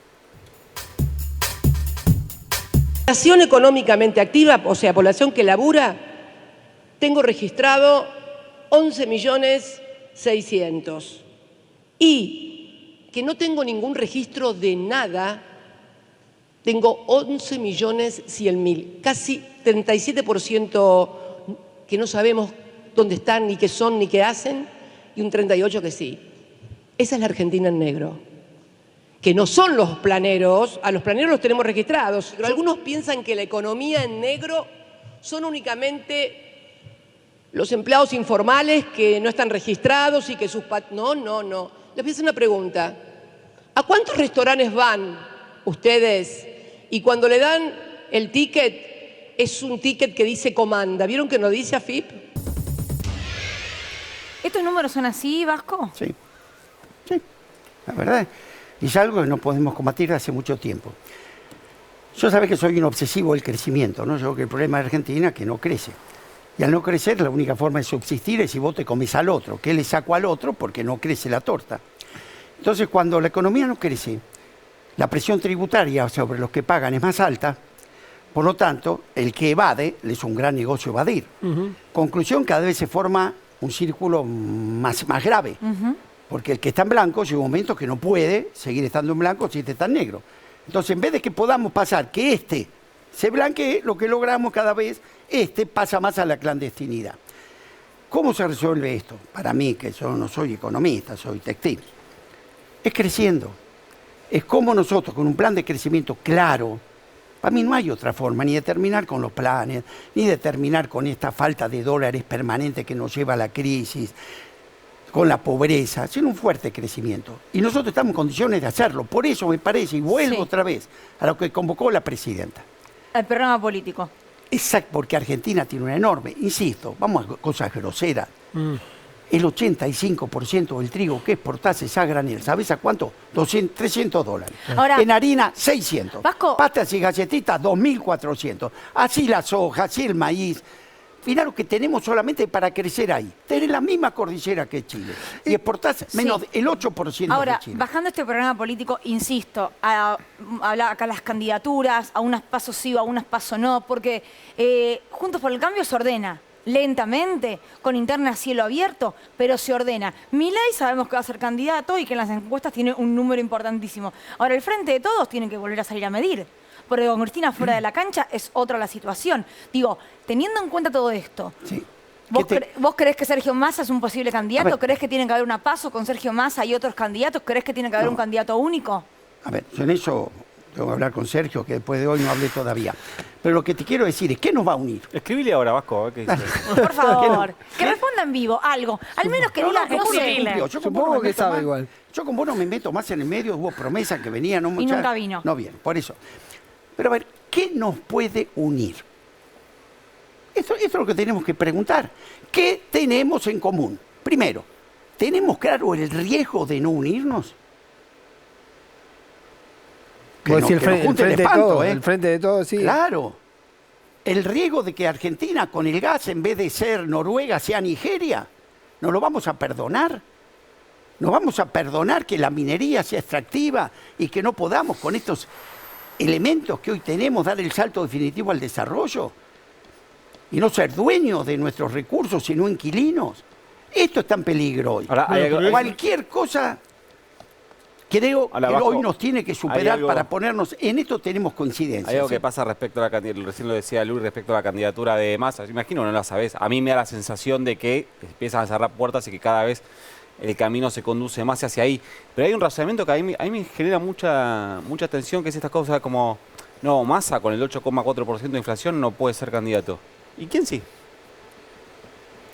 Población económicamente activa, o sea, población que labura, tengo registrado 11.600.000. Y que no tengo ningún registro de nada, tengo 11.100.000. Casi 37% que no sabemos dónde están, ni qué son, ni qué hacen, y un 38% que sí. Esa es la Argentina en negro. Que no son los planeros, a los planeros los tenemos registrados, pero algunos piensan que la economía en negro son únicamente los empleados informales que no están registrados y que sus... No. Les voy a hacer una pregunta. ¿A cuántos restaurantes van ustedes y cuando le dan el ticket es un ticket que dice comanda? ¿Vieron que no dice AFIP? ¿Estos números son así, Vasco? Sí, la verdad. Y es algo que no podemos combatir hace mucho tiempo. Yo sabés que soy un obsesivo del crecimiento, ¿no? Yo creo que el problema de Argentina es que no crece. Y al no crecer, la única forma de subsistir es si vos te comes al otro. ¿Qué le saco al otro? Porque no crece la torta. Entonces, cuando la economía no crece, la presión tributaria sobre los que pagan es más alta. Por lo tanto, el que evade, le es un gran negocio evadir. Conclusión, cada vez se forma un círculo más grave. Porque el que está en blanco llega un momento que no puede seguir estando en blanco si está en negro. Entonces, en vez de que podamos pasar que este se blanquee, lo que logramos cada vez, pasa más a la clandestinidad. ¿Cómo se resuelve esto? Para mí, que yo no soy economista, soy textil. Es creciendo. Es como nosotros, con un plan de crecimiento claro, para mí no hay otra forma, ni de terminar con los planes, ni de terminar con esta falta de dólares permanente que nos lleva a la crisis, con la pobreza, sino un fuerte crecimiento. Y nosotros estamos en condiciones de hacerlo. Por eso me parece, y vuelvo otra vez a lo que convocó la presidenta. Al programa político. Exacto, porque Argentina tiene una enorme, insisto, vamos a cosas groseras. El 85% del trigo que exportás es a granel. ¿Sabés a cuánto? $300. Ahora, en harina, 600. Vasco, pastas y galletitas, 2.400. Así la soja, así el maíz. Fijaros que tenemos solamente para crecer ahí. Tenés la misma cordillera que Chile. Y exportás menos del 8% ahora, de Chile. bajando este programa político, insisto, hablar acá las candidaturas, a unas pasos sí, a unas pasos no, porque Juntos por el Cambio se ordena lentamente, con interna a cielo abierto, pero se ordena. Milei sabemos que va a ser candidato y que en las encuestas tiene un número importantísimo. Ahora, el Frente de Todos tiene que volver a salir a medir. Porque con Cristina fuera de la cancha es otra la situación. Digo, teniendo en cuenta todo esto, sí. ¿Vos creés que Sergio Massa es un posible candidato? ¿Creés que tiene que haber una paso con Sergio Massa y otros candidatos? ¿Creés que tiene que haber un candidato único? A ver, yo en eso tengo que hablar con Sergio, que después de hoy no hablé todavía. Pero lo que te quiero decir es, ¿qué nos va a unir? Escribile ahora, Vasco, a ver qué dice. Por favor, que responda en vivo algo. Al menos que diga, no sé. Supongo que sabe igual. Yo con vos no me meto más en el medio, hubo promesas que venían. Y nunca vino. No viene, por eso. Pero a ver, ¿qué nos puede unir? Esto es lo que tenemos que preguntar. ¿Qué tenemos en común? Primero, ¿tenemos claro el riesgo de no unirnos? Pues si el frente de todos, sí. Claro. El riesgo de que Argentina con el gas, en vez de ser Noruega, sea Nigeria, ¿no lo vamos a perdonar? ¿No vamos a perdonar que la minería sea extractiva y que no podamos con estos elementos que hoy tenemos dar el salto definitivo al desarrollo? Y no ser dueños de nuestros recursos, sino inquilinos. Esto está en peligro hoy. Ahora, cualquier cosa, creo que hoy nos tiene que superar para ponernos... En esto tenemos coincidencia. Hay algo que pasa respecto a la candidatura, recién lo decía Luis, respecto a la candidatura de Massa. Imagino, no la sabés. A mí me da la sensación de que empiezan a cerrar puertas y que cada vez el camino se conduce más hacia ahí. Pero hay un razonamiento que a mí me genera mucha tensión, que es estas cosas como... No, Massa con el 8,4% de inflación no puede ser candidato. ¿Y quién sí?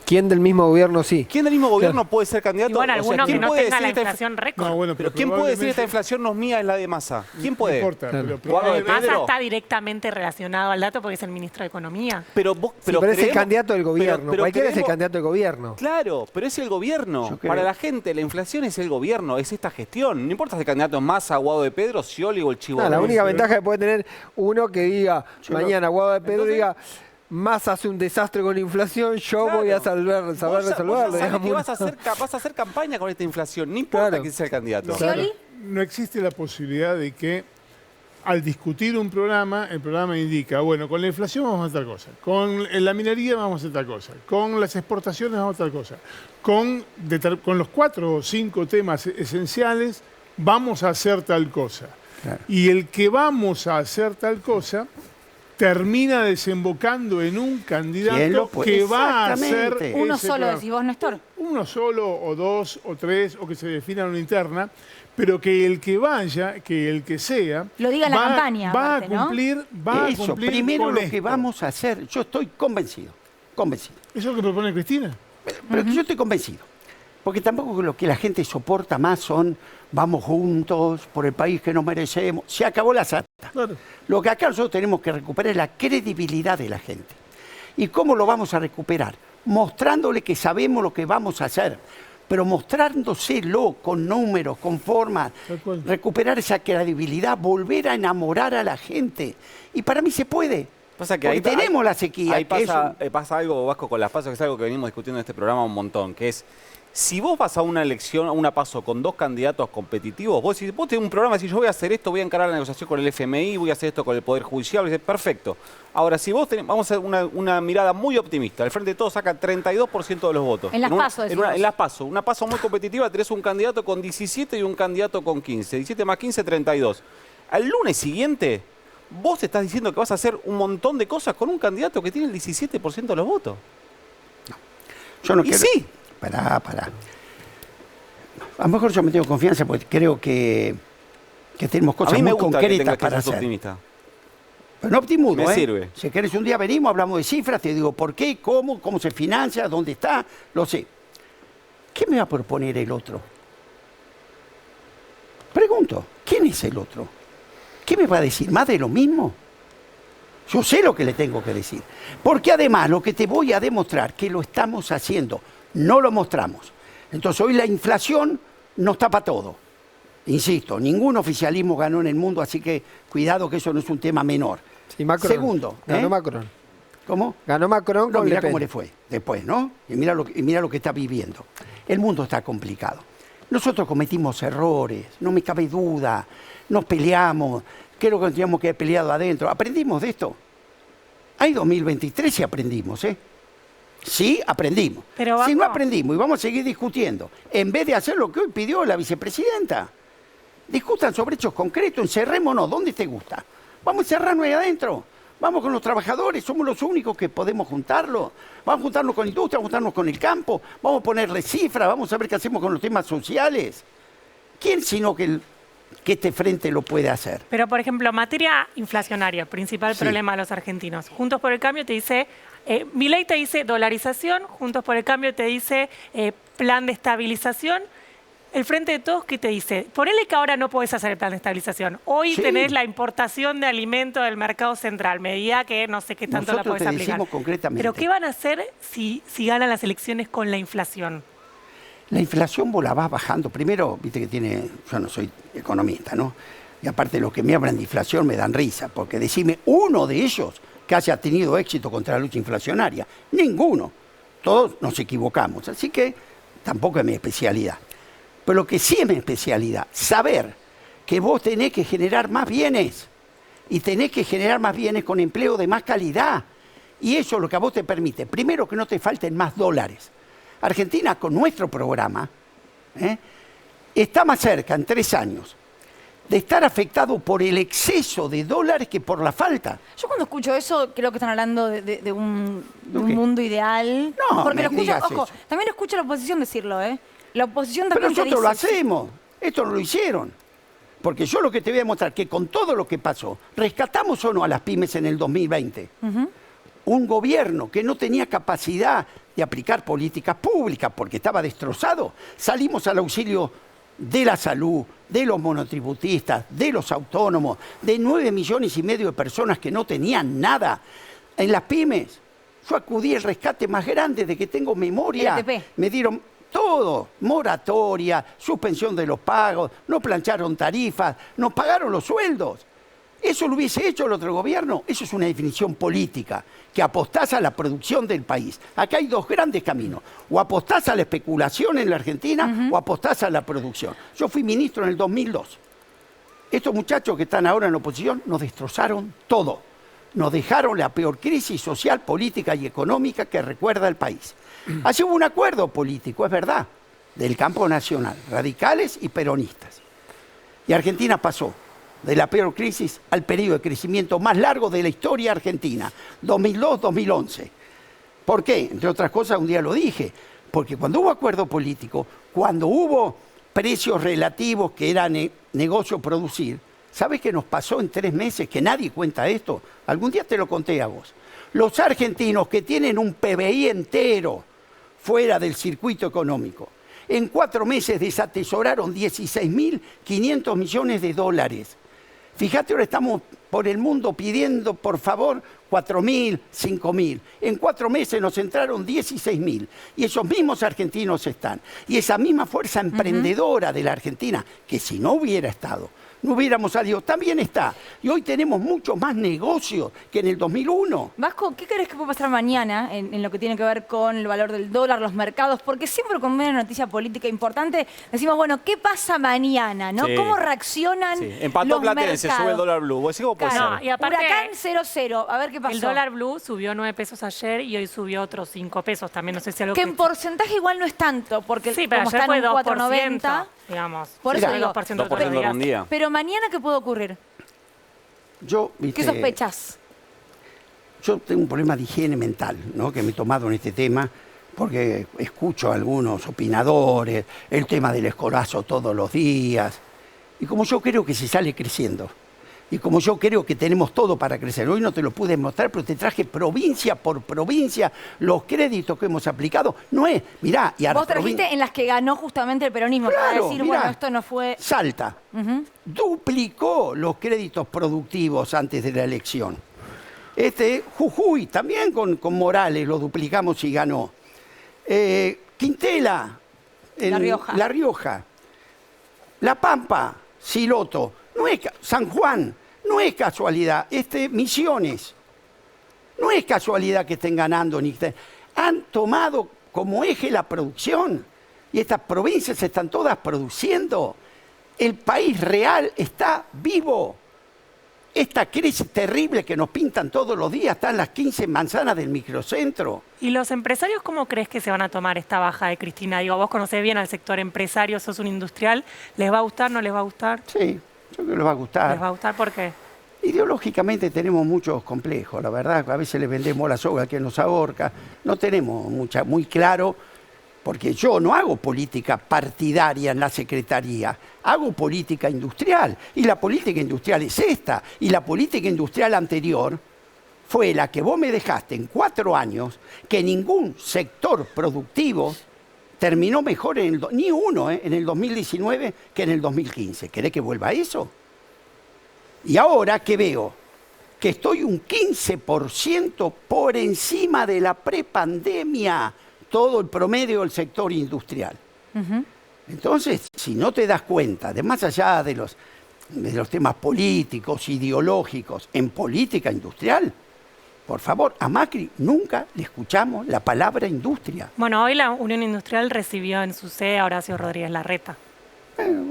¿Quién del mismo gobierno sí? ¿Quién del mismo gobierno puede ser candidato? Y bueno, alguno ¿quién que no puede tenga la decir inflación récord. No, bueno, pero ¿quién puede decir esta probablemente- inflación no es mía, es la de Massa? ¿Quién puede? No importa, Claro. pero Guado de probablemente- Massa Pedro. está directamente relacionado al dato porque es el ministro de Economía. Pero vos, Sí, pero es el creemos- candidato del gobierno. pero Cualquiera es el creemos- candidato del gobierno. Claro, pero es el gobierno. Yo creo- Para la gente, la inflación es el gobierno, es esta gestión. No importa si el candidato es Massa, Guado de Pedro, Scioli o el Chivo. No, la Vélez. única ventaja que puede tener uno que diga, mañana Guado de Pedro Entonces- diga, Massa hace un desastre con la inflación, yo Claro. voy a saber Vos ya resolverlo. sabés digamos. que vas a hacer campaña con esta inflación. No importa Claro. quién sea el candidato. ¿Scioli? No existe la posibilidad de que al discutir un programa, el programa indica, bueno, con la inflación vamos a hacer tal cosa, con la minería vamos a hacer tal cosa, con las exportaciones vamos a hacer tal cosa, con los 4 o 5 temas esenciales vamos a hacer tal cosa. Claro. Y el que vamos a hacer tal cosa termina desembocando en un ¿Quién candidato lo puede? que va a hacer Exactamente. Uno ese solo, programa. decís vos, Néstor. Uno solo, o 2, o 3, o que se defina una interna, pero que el que vaya, que el que sea, Lo diga en la campaña, va aparte, a ¿no? cumplir, va a Eso, cumplir primero con lo esto. que vamos a hacer, yo estoy convencido. ¿Eso es lo que propone Cristina? Pero yo estoy convencido. Porque tampoco lo que la gente soporta más son vamos juntos por el país que nos merecemos. Se acabó la santa. Claro. Lo que acá nosotros tenemos que recuperar es la credibilidad de la gente. ¿Y cómo lo vamos a recuperar? Mostrándole que sabemos lo que vamos a hacer, pero mostrándoselo con números, con formas, Tal cual. recuperar esa credibilidad, volver a enamorar a la gente. Y para mí se puede. Pasa que Porque ahí tenemos la sequía. Ahí que pasa, eso- pasa algo, Vasco, con las PASO, que es algo que venimos discutiendo en este programa un montón, que es, si vos vas a una elección, a una PASO con 2 candidatos competitivos, vos tenés un programa y decís, yo voy a hacer esto, voy a encarar la negociación con el FMI, voy a hacer esto con el Poder Judicial, y dices, perfecto. Ahora, si vos vamos a hacer una mirada muy optimista, el Frente de Todos saca 32% de los votos. En las PASO, decís vos. En las PASO, una PASO muy competitiva, tenés un candidato con 17 y un candidato con 15. 17 más 15, 32. Al lunes siguiente, vos estás diciendo que vas a hacer un montón de cosas con un candidato que tiene el 17% de los votos. Yo no Y quiero... sí. Pará. A lo mejor yo me tengo confianza porque creo que tenemos A cosas mí me muy gusta que concretas tengas que para ser hacer. optimista. Pero no optimismo, Me sirve. Si querés un día venimos, hablamos de cifras, te digo por qué, cómo se financia, dónde está, lo sé. ¿Qué me va a proponer el otro? Pregunto, ¿quién es el otro? ¿Qué me va a decir? ¿Más de lo mismo? Yo sé lo que le tengo que decir. Porque además lo que te voy a demostrar que lo estamos haciendo, no lo mostramos. Entonces hoy la inflación nos tapa todo. Insisto, ningún oficialismo ganó en el mundo, así que cuidado que eso no es un tema menor. Sí, Macron. Segundo, Ganó Macron. ¿Cómo? Ganó Macron No, con mira Le Pen. cómo le fue después, ¿no? Y mira lo que está viviendo. El mundo está complicado. Nosotros cometimos errores, no me cabe duda. Nos peleamos, creo que nos teníamos que haber peleado adentro. ¿Aprendimos de esto? Hay 2023 y aprendimos, ¿eh? Sí, aprendimos. Pero, si no Vasco. aprendimos y vamos a seguir discutiendo, en vez de hacer lo que hoy pidió la vicepresidenta, discutan sobre hechos concretos, encerrémonos, ¿dónde te gusta? Vamos a encerrarnos ahí adentro. Vamos con los trabajadores, somos los únicos que podemos juntarlos. Vamos a juntarnos con la industria, vamos a juntarnos con el campo, vamos a ponerle cifras, vamos a ver qué hacemos con los temas sociales. ¿Quién sino que este frente lo puede hacer? Pero, por ejemplo, materia inflacionaria, principal Sí. problema de los argentinos. Juntos por el Cambio te dice, Milei te dice dolarización, Juntos por el Cambio te dice plan de estabilización. El Frente de Todos, ¿qué te dice? Ponele que ahora no podés hacer el plan de estabilización. Hoy Sí. tenés la importación de alimentos del mercado central, medida que no sé qué tanto Nosotros la podés te aplicar. decimos concretamente. Pero ¿qué van a hacer si ganan las elecciones con la inflación? La inflación vos la vas bajando. Primero, viste que yo no soy economista, ¿no? Y aparte los que me hablan de inflación me dan risa, porque decime uno de ellos que haya tenido éxito contra la lucha inflacionaria. Ninguno. Todos nos equivocamos. Así que tampoco es mi especialidad. Pero lo que sí es mi especialidad, saber que vos tenés que generar más bienes. Y tenés que generar más bienes con empleo de más calidad. Y eso es lo que a vos te permite. Primero, que no te falten más dólares. Argentina, con nuestro programa, está más cerca en 3 años de estar afectado por el exceso de dólares que por la falta. Yo cuando escucho eso, creo que están hablando de un ¿De qué? mundo ideal. No, porque me lo escucho, digas ojo, eso. también escucho a la oposición decirlo, ¿eh? La oposición Pero también te nosotros lo dice, hacemos. Esto no lo hicieron. Porque yo lo que te voy a demostrar que con todo lo que pasó, rescatamos o no a las pymes en el 2020. un gobierno que no tenía capacidad de aplicar políticas públicas porque estaba destrozado, salimos al auxilio de la salud, de los monotributistas, de los autónomos, de 9,5 millones de personas que no tenían nada. En las pymes, yo acudí al rescate más grande de que tengo memoria. Me dieron todo, moratoria, suspensión de los pagos, no plancharon tarifas, nos pagaron los sueldos. ¿Eso lo hubiese hecho el otro gobierno? Eso es una definición política, que apostás a la producción del país. Acá hay dos grandes caminos. O apostás a la especulación en la Argentina o apostás a la producción. Yo fui ministro en el 2002. Estos muchachos que están ahora en la oposición nos destrozaron todo. Nos dejaron la peor crisis social, política y económica que recuerda el país. Allí hubo un acuerdo político, es verdad, del campo nacional, radicales y peronistas. Y Argentina pasó de la peor crisis al periodo de crecimiento más largo de la historia argentina, 2002-2011. ¿Por qué? Entre otras cosas, un día lo dije, porque cuando hubo acuerdo político, cuando hubo precios relativos que era negocio producir, ¿sabes qué nos pasó en 3 meses? Que nadie cuenta esto. Algún día te lo conté a vos. Los argentinos que tienen un PBI entero fuera del circuito económico, en 4 meses desatesoraron 16.500 millones de dólares. Fíjate, ahora estamos por el mundo pidiendo, por favor, 4.000, 5.000. En 4 meses nos entraron 16.000. Y esos mismos argentinos están. Y esa misma fuerza emprendedora de la Argentina, que si no hubiera estado, no hubiéramos salido, también está. Y hoy tenemos mucho más negocios que en el 2001. Vasco, ¿qué crees que puede pasar mañana en lo que tiene que ver con el valor del dólar, los mercados? Porque siempre con una noticia política importante decimos, bueno, ¿qué pasa mañana? ¿No? Sí. ¿Cómo reaccionan Empató los Platense, mercados? sube el dólar blue. ¿Vos decís cómo puede ser? No, y aparte, Huracán 0,0. A ver qué pasó. el dólar blue subió 9 pesos ayer y hoy subió otros 5 pesos. También no sé si algo Que en porcentaje igual no es tanto, porque sí, pero como ayer está fue en un 2%, 4,90, digamos. por eso Mira, digo, 2% 2% en un día. pero mañana, ¿qué puede ocurrir? Yo, ¿Qué sospechas? Yo tengo un problema de higiene mental, ¿no? Que me he tomado en este tema, porque escucho a algunos opinadores, el tema del escolazo todos los días, y como yo creo que se sale creciendo, y como yo creo que tenemos todo para crecer, hoy no te lo pude mostrar, pero te traje provincia por provincia los créditos que hemos aplicado. No es, mirá, y ahora Vos trajiste en las que ganó justamente el peronismo, Claro, para decir, mirá. bueno, esto no fue... Salta, duplicó los créditos productivos antes de la elección. Jujuy, también con Morales lo duplicamos y ganó. Quintela, La Rioja. La Pampa, Siloto, no es San Juan, no es casualidad. Misiones, no es casualidad que estén ganando. Han tomado como eje la producción y estas provincias están todas produciendo. El país real está vivo. Esta crisis terrible que nos pintan todos los días está en las 15 manzanas del microcentro. ¿Y los empresarios cómo crees que se van a tomar esta baja de Cristina? Digo, vos conocés bien al sector empresario, sos un industrial. ¿Les va a gustar, no les va a gustar? Sí, yo creo que les va a gustar. ¿Les va a gustar por qué? Ideológicamente tenemos muchos complejos, la verdad. A veces le vendemos la soga que nos ahorca. No tenemos muy claro, porque yo no hago política partidaria en la Secretaría, hago política industrial. Y la política industrial es esta. Y la política industrial anterior fue la que vos me dejaste en 4 años, que ningún sector productivo terminó mejor ni uno en el 2019 que en el 2015. ¿Querés que vuelva a eso? Y ahora que veo que estoy un 15% por encima de la prepandemia, todo el promedio del sector industrial. Entonces, si no te das cuenta, de más allá de los temas políticos, ideológicos, en política industrial, por favor, a Macri nunca le escuchamos la palabra industria. Bueno, hoy la Unión Industrial recibió en su sede a Horacio Rodríguez Larreta.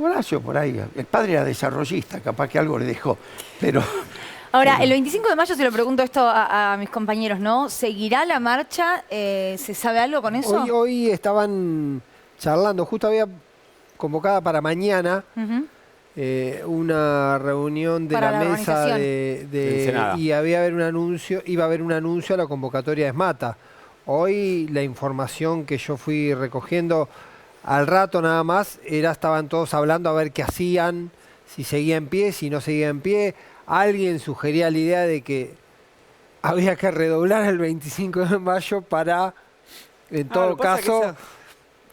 Horacio por ahí, el padre era desarrollista, capaz que algo le dejó, pero... Ahora, el 25 de mayo, se lo pregunto esto a mis compañeros, ¿no? ¿Seguirá la marcha? ¿Se sabe algo con eso? Hoy estaban charlando, justo había convocada para mañana una reunión de Para la la mesa organización. y iba a haber un anuncio a la convocatoria de SMATA. Hoy la información que yo fui recogiendo al rato nada más estaban todos hablando a ver qué hacían, si seguía en pie, si no seguía en pie. Alguien sugería la idea de que había que redoblar el 25 de mayo para, en todo caso,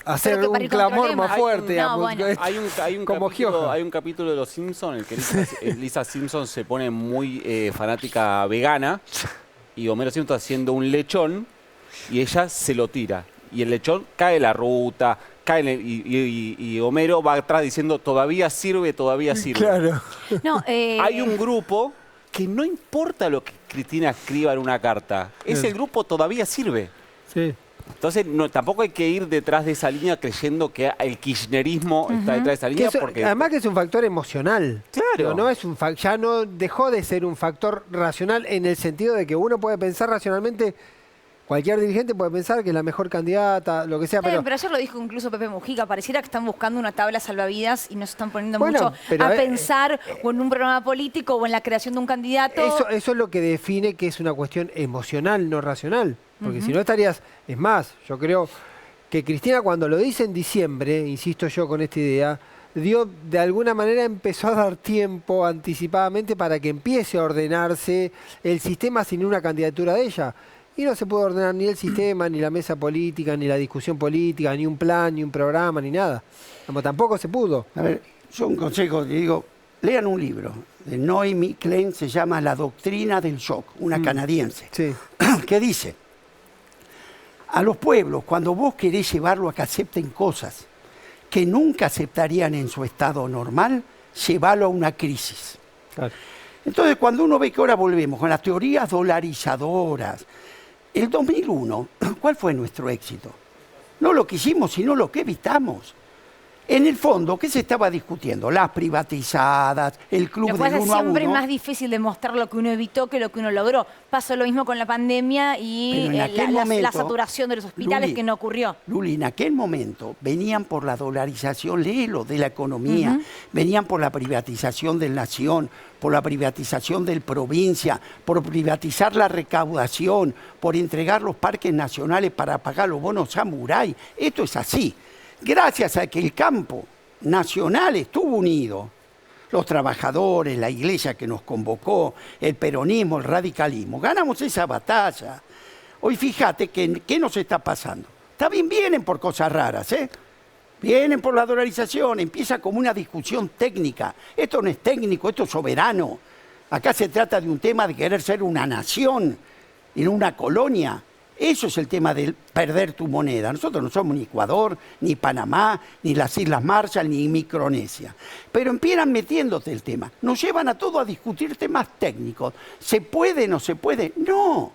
hacer Pero que para un ir contra clamor el más tema. fuerte. No, bueno. Hay un capítulo de Los Simpsons en el que Lisa Simpson se pone muy fanática vegana y Homero Simpson está haciendo un lechón y ella se lo tira. Y el lechón cae en la ruta, y Homero va atrás diciendo todavía sirve, todavía sirve. Claro. No, Hay un grupo que no importa lo que Cristina escriba en una carta, ese grupo todavía sirve. Sí. Entonces tampoco hay que ir detrás de esa línea creyendo que el kirchnerismo está detrás de esa línea. Porque Además que es un factor emocional. Claro. No es ya no dejó de ser un factor racional en el sentido de que uno puede pensar racionalmente. Cualquier dirigente puede pensar que es la mejor candidata, lo que sea, pero ayer lo dijo incluso Pepe Mujica, pareciera que están buscando una tabla salvavidas y no se están poniendo Bueno, mucho pero, a pensar o en un programa político o en la creación de un candidato. Eso es lo que define que es una cuestión emocional, no racional. Porque si no estarías... Es más, yo creo que Cristina cuando lo dice en diciembre, insisto yo con esta idea, de alguna manera empezó a dar tiempo anticipadamente para que empiece a ordenarse el sistema sin una candidatura de ella. Y no se puede ordenar ni el sistema, ni la mesa política, ni la discusión política, ni un plan, ni un programa, ni nada. Como tampoco se pudo. A ver, yo un consejo que digo, lean un libro de Noemi Klein, se llama La doctrina del shock, una canadiense, que dice, a los pueblos, cuando vos querés llevarlo a que acepten cosas que nunca aceptarían en su estado normal, llevarlo a una crisis. Claro. Entonces, cuando uno ve que ahora volvemos con las teorías dolarizadoras, el 2001, ¿cuál fue nuestro éxito? No lo que hicimos, sino lo que evitamos. En el fondo, ¿qué se estaba discutiendo? Las privatizadas, el club del 1 a 1. Siempre es más difícil demostrar lo que uno evitó que lo que uno logró. Pasó lo mismo con la pandemia y la saturación de los hospitales, Luli, que no ocurrió. Luli, en aquel momento venían por la dolarización, léelo, de la economía, venían por la privatización del Nación, por la privatización del Provincia, por privatizar la recaudación, por entregar los parques nacionales para pagar los bonos samurái. Esto es así. Gracias a que el campo nacional estuvo unido, los trabajadores, la iglesia que nos convocó, el peronismo, el radicalismo, ganamos esa batalla. Hoy fíjate que ¿qué nos está pasando? También vienen por cosas raras, ¿eh? Vienen por la dolarización, empieza como una discusión técnica. Esto no es técnico, esto es soberano. Acá se trata de un tema de querer ser una nación y no una colonia. Eso es el tema de perder tu moneda. Nosotros no somos ni Ecuador, ni Panamá, ni las Islas Marshall, ni Micronesia. Pero empiezan metiéndote el tema. Nos llevan a todo a discutir temas técnicos. ¿Se puede, no se puede? No.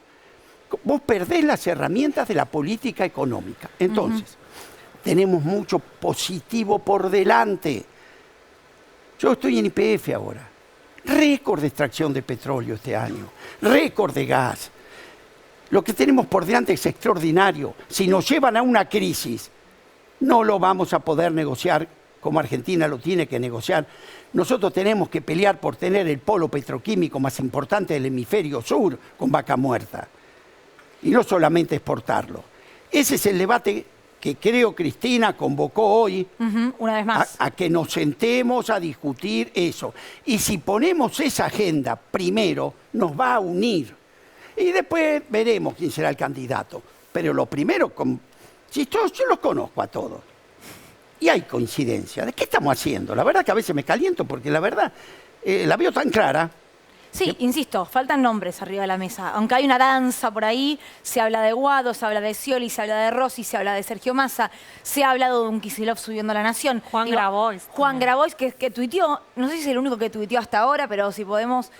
Vos perdés las herramientas de la política económica. Entonces, tenemos mucho positivo por delante. Yo estoy en YPF ahora. Récord de extracción de petróleo este año. Récord de gas. Lo que tenemos por delante es extraordinario. Si nos llevan a una crisis, no lo vamos a poder negociar como Argentina lo tiene que negociar. Nosotros tenemos que pelear por tener el polo petroquímico más importante del hemisferio sur con Vaca Muerta. Y no solamente exportarlo. Ese es el debate que creo Cristina convocó hoy, una vez más, a que nos sentemos a discutir eso. Y si ponemos esa agenda primero, nos va a unir. Y después veremos quién será el candidato. Pero lo primero, si yo los conozco a todos. Y hay coincidencia. ¿De qué estamos haciendo? La verdad que a veces me caliento porque la verdad la veo tan clara. Sí, insisto, faltan nombres arriba de la mesa. Aunque hay una danza por ahí, se habla de Guado, se habla de Scioli, se habla de Rossi, se habla de Sergio Massa, se ha hablado de un Kicillof subiendo a La Nación. Juan Grabois. Juan Grabois, que tuiteó, no sé si es el único que tuiteó hasta ahora, pero si podemos...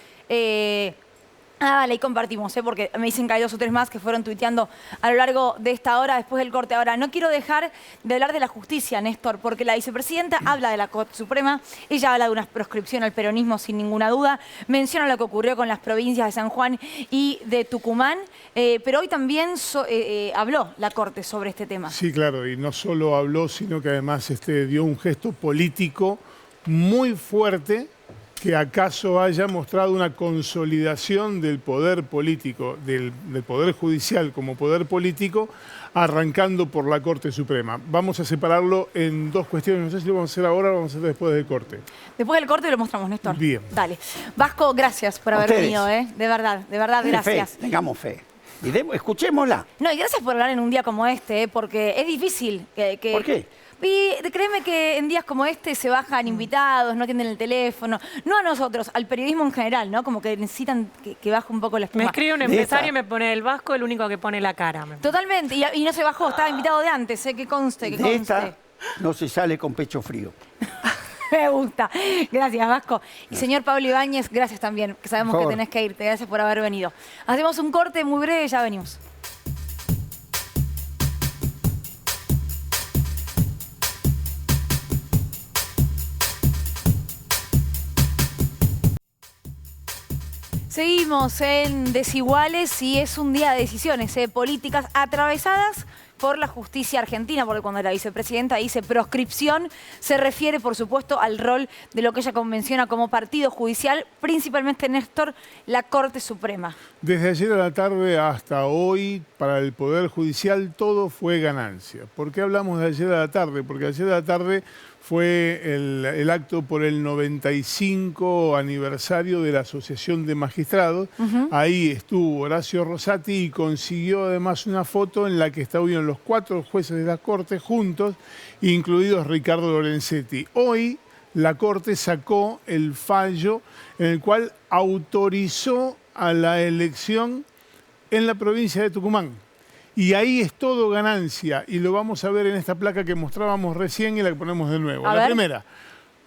ahí compartimos, porque me dicen que hay 2 o 3 más que fueron tuiteando a lo largo de esta hora, después del corte. Ahora, no quiero dejar de hablar de la justicia, Néstor, porque la vicepresidenta habla de la Corte Suprema, ella habla de una proscripción al peronismo sin ninguna duda, menciona lo que ocurrió con las provincias de San Juan y de Tucumán, pero hoy también habló la Corte sobre este tema. Sí, claro, y no solo habló, sino que además dio un gesto político muy fuerte, que acaso haya mostrado una consolidación del poder político, del poder judicial como poder político, arrancando por la Corte Suprema. Vamos a separarlo en dos cuestiones. No sé si lo vamos a hacer ahora o lo vamos a hacer después del corte. Después del corte lo mostramos, Néstor. Bien. Dale. Vasco, gracias por haber venido, De verdad, gracias. Fe, tengamos fe. Y escuchémosla. No, y gracias por hablar en un día como este, porque es difícil que... ¿Por qué? Y créeme que en días como este se bajan invitados, no atienden el teléfono. No a nosotros, al periodismo en general, ¿no? Como que necesitan que baje un poco la espuma. Me escribe un empresario y me pone el Vasco, el único que pone la cara. Totalmente, y no se bajó, estaba invitado de antes, que conste, que De conste. esta no se sale con pecho frío. Me gusta. Gracias, Vasco. Y señor Pablo Ibáñez, gracias también, que sabemos que tenés que irte. Gracias por haber venido. Hacemos un corte muy breve y ya venimos. Seguimos en Desiguales y es un día de decisiones políticas atravesadas por la justicia argentina, porque cuando la vicepresidenta dice proscripción, se refiere, por supuesto, al rol de lo que ella convenciona como partido judicial, principalmente, Néstor, la Corte Suprema. Desde ayer a la tarde hasta hoy, para el Poder Judicial, todo fue ganancia. ¿Por qué hablamos de ayer a la tarde? Porque ayer a la tarde fue el acto por el 95 aniversario de la Asociación de Magistrados. Ahí estuvo Horacio Rosati y consiguió además una foto en la que estaban los 4 jueces de la Corte juntos, incluidos Ricardo Lorenzetti. Hoy la Corte sacó el fallo en el cual autorizó a la elección en la provincia de Tucumán. Y ahí es todo ganancia, y lo vamos a ver en esta placa que mostrábamos recién y la que ponemos de nuevo. La primera,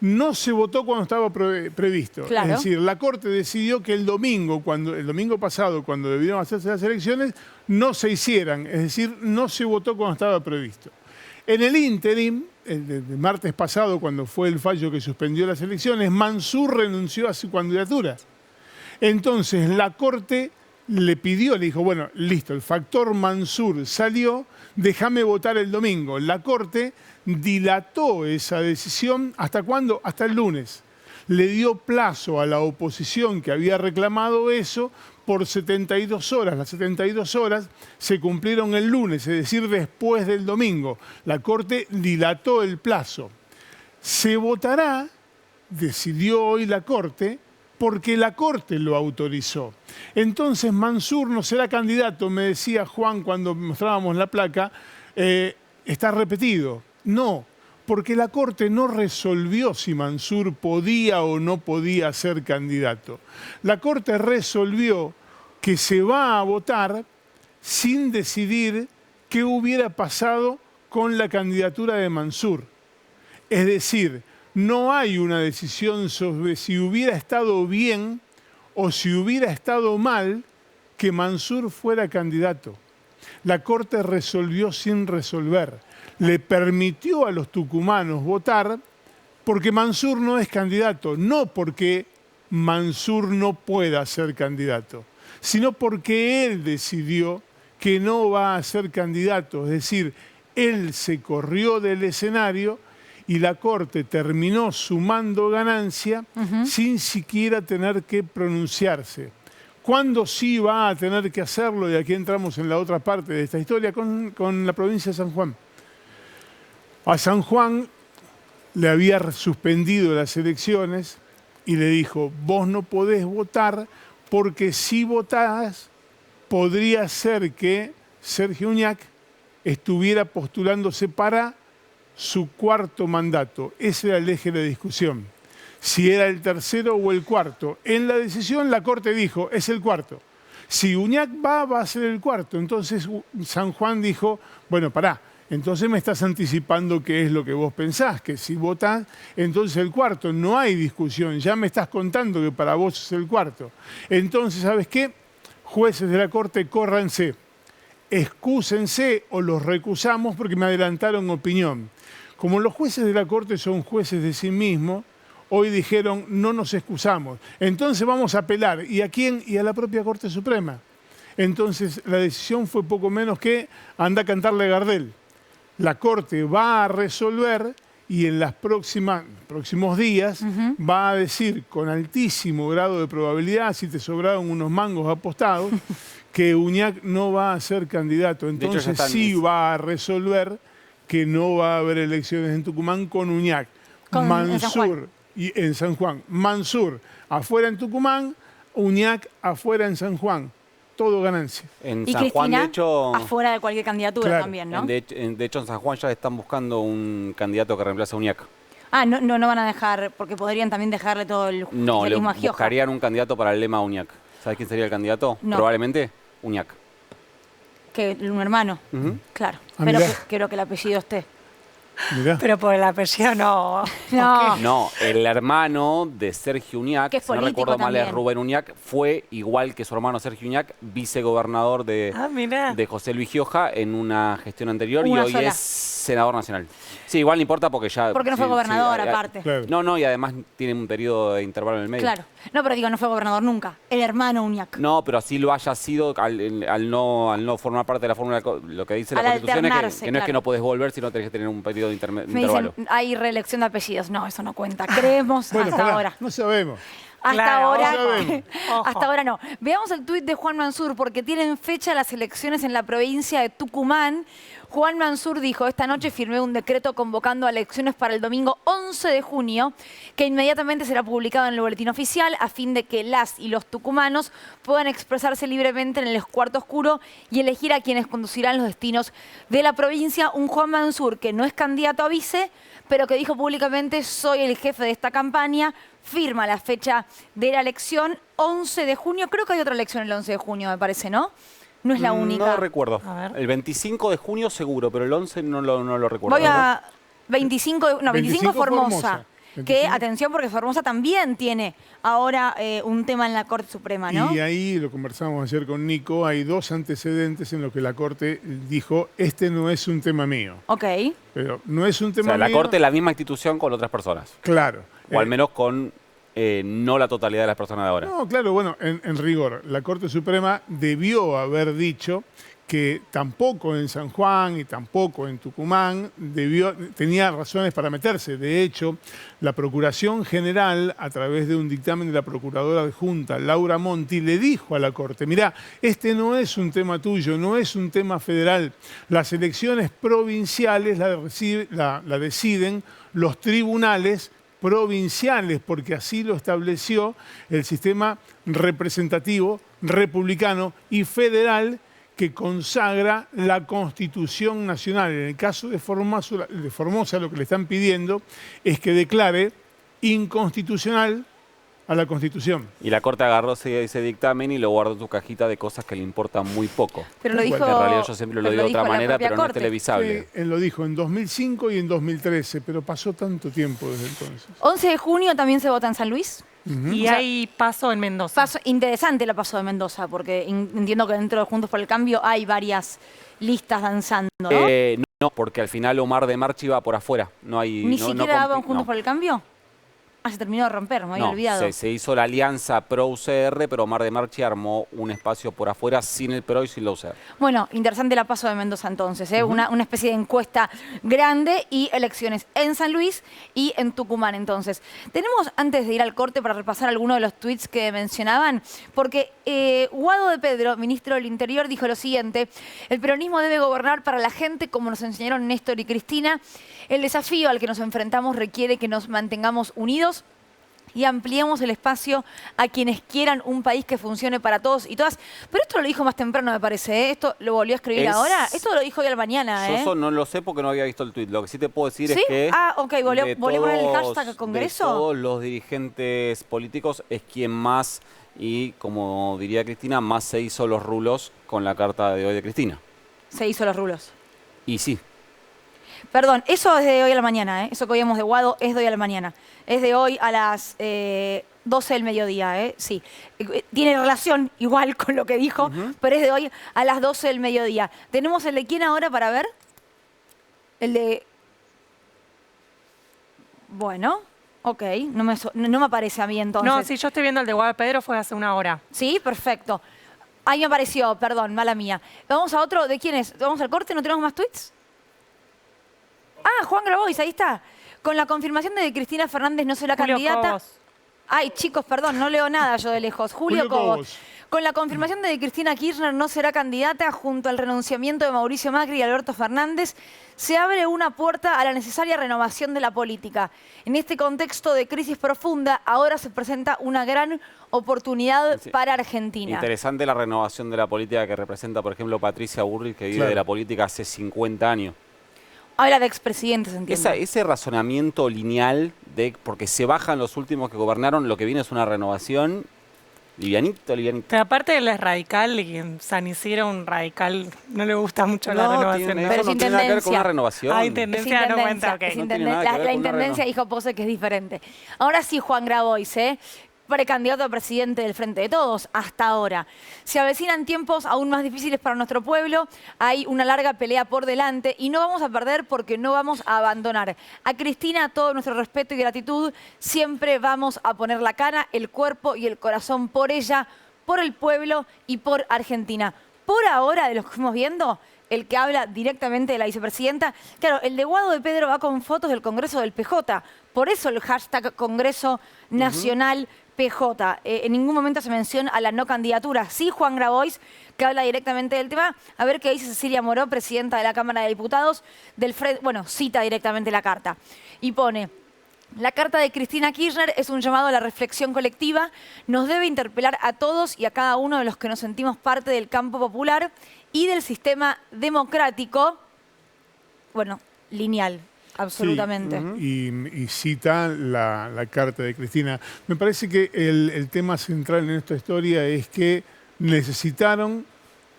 no se votó cuando estaba previsto. Claro. Es decir, la Corte decidió que el domingo pasado, cuando debieron hacerse las elecciones, no se hicieran. Es decir, no se votó cuando estaba previsto. En el ínterim, el martes pasado, cuando fue el fallo que suspendió las elecciones, Mansur renunció a su candidatura. Entonces, la Corte le dijo, bueno, listo, el factor Mansur salió, déjame votar el domingo. La Corte dilató esa decisión, ¿hasta cuándo? Hasta el lunes. Le dio plazo a la oposición que había reclamado eso por 72 horas. Las 72 horas se cumplieron el lunes, es decir, después del domingo. La Corte dilató el plazo. Se votará, decidió hoy la Corte, porque la Corte lo autorizó. Entonces Mansur no será candidato, me decía Juan cuando mostrábamos la placa, está repetido. No, porque la Corte no resolvió si Mansur podía o no podía ser candidato. La Corte resolvió que se va a votar sin decidir qué hubiera pasado con la candidatura de Mansur. Es decir, no hay una decisión sobre si hubiera estado bien o si hubiera estado mal que Mansur fuera candidato. La Corte resolvió sin resolver. Le permitió a los tucumanos votar porque Mansur no es candidato, no porque Mansur no pueda ser candidato, sino porque él decidió que no va a ser candidato. Es decir, él se corrió del escenario y la Corte terminó sumando ganancia sin siquiera tener que pronunciarse. ¿Cuándo sí va a tener que hacerlo? Y aquí entramos en la otra parte de esta historia con la provincia de San Juan. A San Juan le había suspendido las elecciones y le dijo, vos no podés votar porque si votás podría ser que Sergio Uñac estuviera postulándose para su 4º mandato. Ese era el eje de la discusión. Si era el 3º o el 4º. En la decisión la Corte dijo, es el 4º. Si Uñac va a ser el 4º. Entonces San Juan dijo, bueno, pará, entonces me estás anticipando qué es lo que vos pensás, que si votás, entonces el 4º. No hay discusión, ya me estás contando que para vos es el 4º. Entonces, ¿sabes qué? Jueces de la Corte, córranse, excúsense o los recusamos porque me adelantaron opinión. Como los jueces de la Corte son jueces de sí mismos, hoy dijeron, no nos excusamos. Entonces vamos a apelar. ¿Y a quién? Y a la propia Corte Suprema. Entonces la decisión fue poco menos que anda a cantarle a Gardel. La Corte va a resolver y en los próximos días va a decir con altísimo grado de probabilidad, si te sobraron unos mangos apostados, que Uñac no va a ser candidato. Entonces sí va a resolver que no va a haber elecciones en Tucumán con Uñac. Mansur en San Juan. Mansur afuera en Tucumán, Uñac afuera en San Juan. Todo ganancia. En y San Juan, Cristina, de hecho, afuera de cualquier candidatura también, ¿no? de hecho, en San Juan ya están buscando un candidato que reemplace a Uñac. Ah, no van a dejar, porque podrían también dejarle todo el No, le a Gioja. buscarían un candidato para el lema Uñac. ¿Sabes quién sería el candidato? No. Probablemente Uñac. Que un hermano, claro. Ah, pero mirá. quiero que el apellido esté. Mirá. Pero por el apellido no. No. No, el hermano de Sergio Uñac, Que es si no político recuerdo mal, es también. Rubén Uñac, fue igual que su hermano Sergio Uñac, vicegobernador de José Luis Gioja en una gestión anterior Una y hoy sola. es senador nacional. Sí, igual no importa porque ya... Porque no fue gobernador, aparte. Claro. No, y además tiene un periodo de intervalo en el medio. Claro. No, pero digo, no fue gobernador nunca. El hermano Uñac. No, pero así lo haya sido al no formar parte de la fórmula, lo que dice la Al Constitución es alternarse, que no es que claro. no puedes volver, sino tenés que tener un periodo de Me intervalo. dicen, hay reelección de apellidos. No, eso no cuenta. Creemos Bueno, hasta pará, ahora. no sabemos. Hasta Claro, ahora, no sabemos. hasta ahora no. Veamos el tuit de Juan Mansur, porque tienen fecha las elecciones en la provincia de Tucumán. Juan Mansur dijo, esta noche firmé un decreto convocando a elecciones para el domingo 11 de junio, que inmediatamente será publicado en el boletín oficial a fin de que las y los tucumanos puedan expresarse libremente en el cuarto oscuro y elegir a quienes conducirán los destinos de la provincia. Un Juan Mansur que no es candidato a vice, pero que dijo públicamente, soy el jefe de esta campaña, firma la fecha de la elección, 11 de junio. Creo que hay otra elección el 11 de junio, me parece, ¿no? No es la única. No recuerdo. A ver. El 25 de junio seguro, pero el 11 no lo recuerdo. Voy a 25 Formosa. Que, 25. atención, porque Formosa también tiene ahora un tema en la Corte Suprema, ¿no? Y ahí, lo conversamos ayer con Nico, hay dos antecedentes en los que la Corte dijo, este no es un tema mío. Ok. Pero no es un O tema sea, la mío. Corte es la misma institución con otras personas. Claro. O al menos con no la totalidad de las personas de ahora. No, claro, bueno, en rigor, la Corte Suprema debió haber dicho que tampoco en San Juan y tampoco en Tucumán tenía razones para meterse. De hecho, la Procuración General, a través de un dictamen de la Procuradora Adjunta, Laura Monti, le dijo a la Corte, mirá, este no es un tema tuyo, no es un tema federal. Las elecciones provinciales la deciden los tribunales provinciales, porque así lo estableció el sistema representativo, republicano y federal que consagra la Constitución Nacional. En el caso de Formosa, lo que le están pidiendo es que declare inconstitucional a la Constitución. Y la Corte agarró ese dictamen y lo guardó en su cajita de cosas que le importan muy poco. Pero lo dijo, En realidad yo siempre lo digo de otra dijo la manera, propia pero no es Corte. televisable. Sí, él lo dijo en 2005 y en 2013, pero pasó tanto tiempo desde entonces. 11 de junio también se vota en San Luis. Y hay paso en Mendoza. Interesante la paso de Mendoza, porque entiendo que dentro de Juntos por el Cambio hay varias listas danzando, ¿no? No, porque al final Omar de Marchi va por afuera. No hay, ¿Ni no- siquiera no daban compi- Juntos no. por el Cambio? Ah, se terminó de romper, me había No, olvidado. se hizo la alianza PRO-UCR, pero Omar de Marchi armó un espacio por afuera sin el PRO y sin la UCR. Bueno, interesante la paso de Mendoza entonces, ¿eh? Una especie de encuesta grande y elecciones en San Luis y en Tucumán entonces. Tenemos, antes de ir al corte, para repasar algunos de los tweets que mencionaban, porque Guado de Pedro, ministro del Interior, dijo lo siguiente: el peronismo debe gobernar para la gente como nos enseñaron Néstor y Cristina. El desafío al que nos enfrentamos requiere que nos mantengamos unidos y ampliemos el espacio a quienes quieran un país que funcione para todos y todas. Pero esto lo dijo más temprano, me parece, ¿eh? Esto lo volvió a escribir ahora. Esto lo dijo hoy a la mañana, Yo ¿eh? eso no lo sé porque no había visto el tuit. Lo que sí te puedo decir ¿Sí? es que... Ah, ok, volvió de a poner el todos- hashtag Congreso. De todos los dirigentes políticos es quien más, y como diría Cristina, más se hizo los rulos con la carta de hoy de Cristina. Se hizo los rulos. Y sí. Perdón, eso es de hoy a la mañana, ¿eh? Eso que oíamos de Guado es de hoy a la mañana. Es de hoy a las 12 del mediodía, ¿eh? Sí. Tiene relación igual con lo que dijo, pero es de hoy a las 12 del mediodía. ¿Tenemos el de quién ahora para ver? El de... Bueno, ok. No me aparece a mí entonces. No, sí, yo estoy viendo el de Guado de Pedro, fue hace una hora. Sí, perfecto. Ahí me apareció, perdón, mala mía. Vamos a otro, ¿de quién es? ¿Vamos al corte? ¿No tenemos más tweets? Ah, Juan Grabois, ahí está. Con la confirmación de que Cristina Fernández no será Julio candidata... Cobos. Ay, chicos, perdón, no leo nada yo de lejos. Julio Cobos. Con la confirmación de que Cristina Kirchner no será candidata, junto al renunciamiento de Mauricio Macri y Alberto Fernández, se abre una puerta a la necesaria renovación de la política. En este contexto de crisis profunda, ahora se presenta una gran oportunidad para Argentina. Interesante la renovación de la política que representa, por ejemplo, Patricia Bullrich, que vive de la política hace 50 años. Habla de expresidentes, entiendo. Ese razonamiento lineal, porque se bajan los últimos que gobernaron, lo que viene es una renovación livianito. Pero aparte él es radical y en San Isidro un radical no le gusta mucho la renovación. Pero no tiene nada que ver con una renovación. Ah, intendencia no cuenta, ok. La intendencia dijo Pose que es diferente. Ahora sí, Juan Grabois, precandidato a presidente del Frente de Todos, hasta ahora. Se avecinan tiempos aún más difíciles para nuestro pueblo, hay una larga pelea por delante y no vamos a perder porque no vamos a abandonar. A Cristina, todo nuestro respeto y gratitud, siempre vamos a poner la cara, el cuerpo y el corazón por ella, por el pueblo y por Argentina. Por ahora, de los que fuimos viendo, el que habla directamente de la vicepresidenta, claro, el de Guado de Pedro va con fotos del Congreso del PJ, por eso el hashtag Congreso Nacional PJ. En ningún momento se menciona a la no candidatura. Sí, Juan Grabois, que habla directamente del tema. A ver qué dice Cecilia Moró, presidenta de la Cámara de Diputados, cita directamente la carta. Y pone: la carta de Cristina Kirchner es un llamado a la reflexión colectiva. Nos debe interpelar a todos y a cada uno de los que nos sentimos parte del campo popular y del sistema democrático, lineal. Absolutamente. Sí, y cita la carta de Cristina. Me parece que el tema central en esta historia es que necesitaron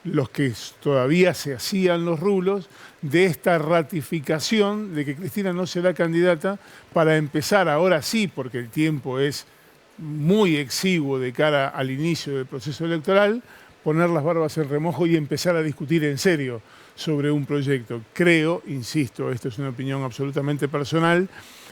los que todavía se hacían los rulos de esta ratificación de que Cristina no será candidata para empezar ahora sí, porque el tiempo es muy exiguo de cara al inicio del proceso electoral, poner las barbas en remojo y empezar a discutir en serio sobre un proyecto. Creo, insisto, esto es una opinión absolutamente personal,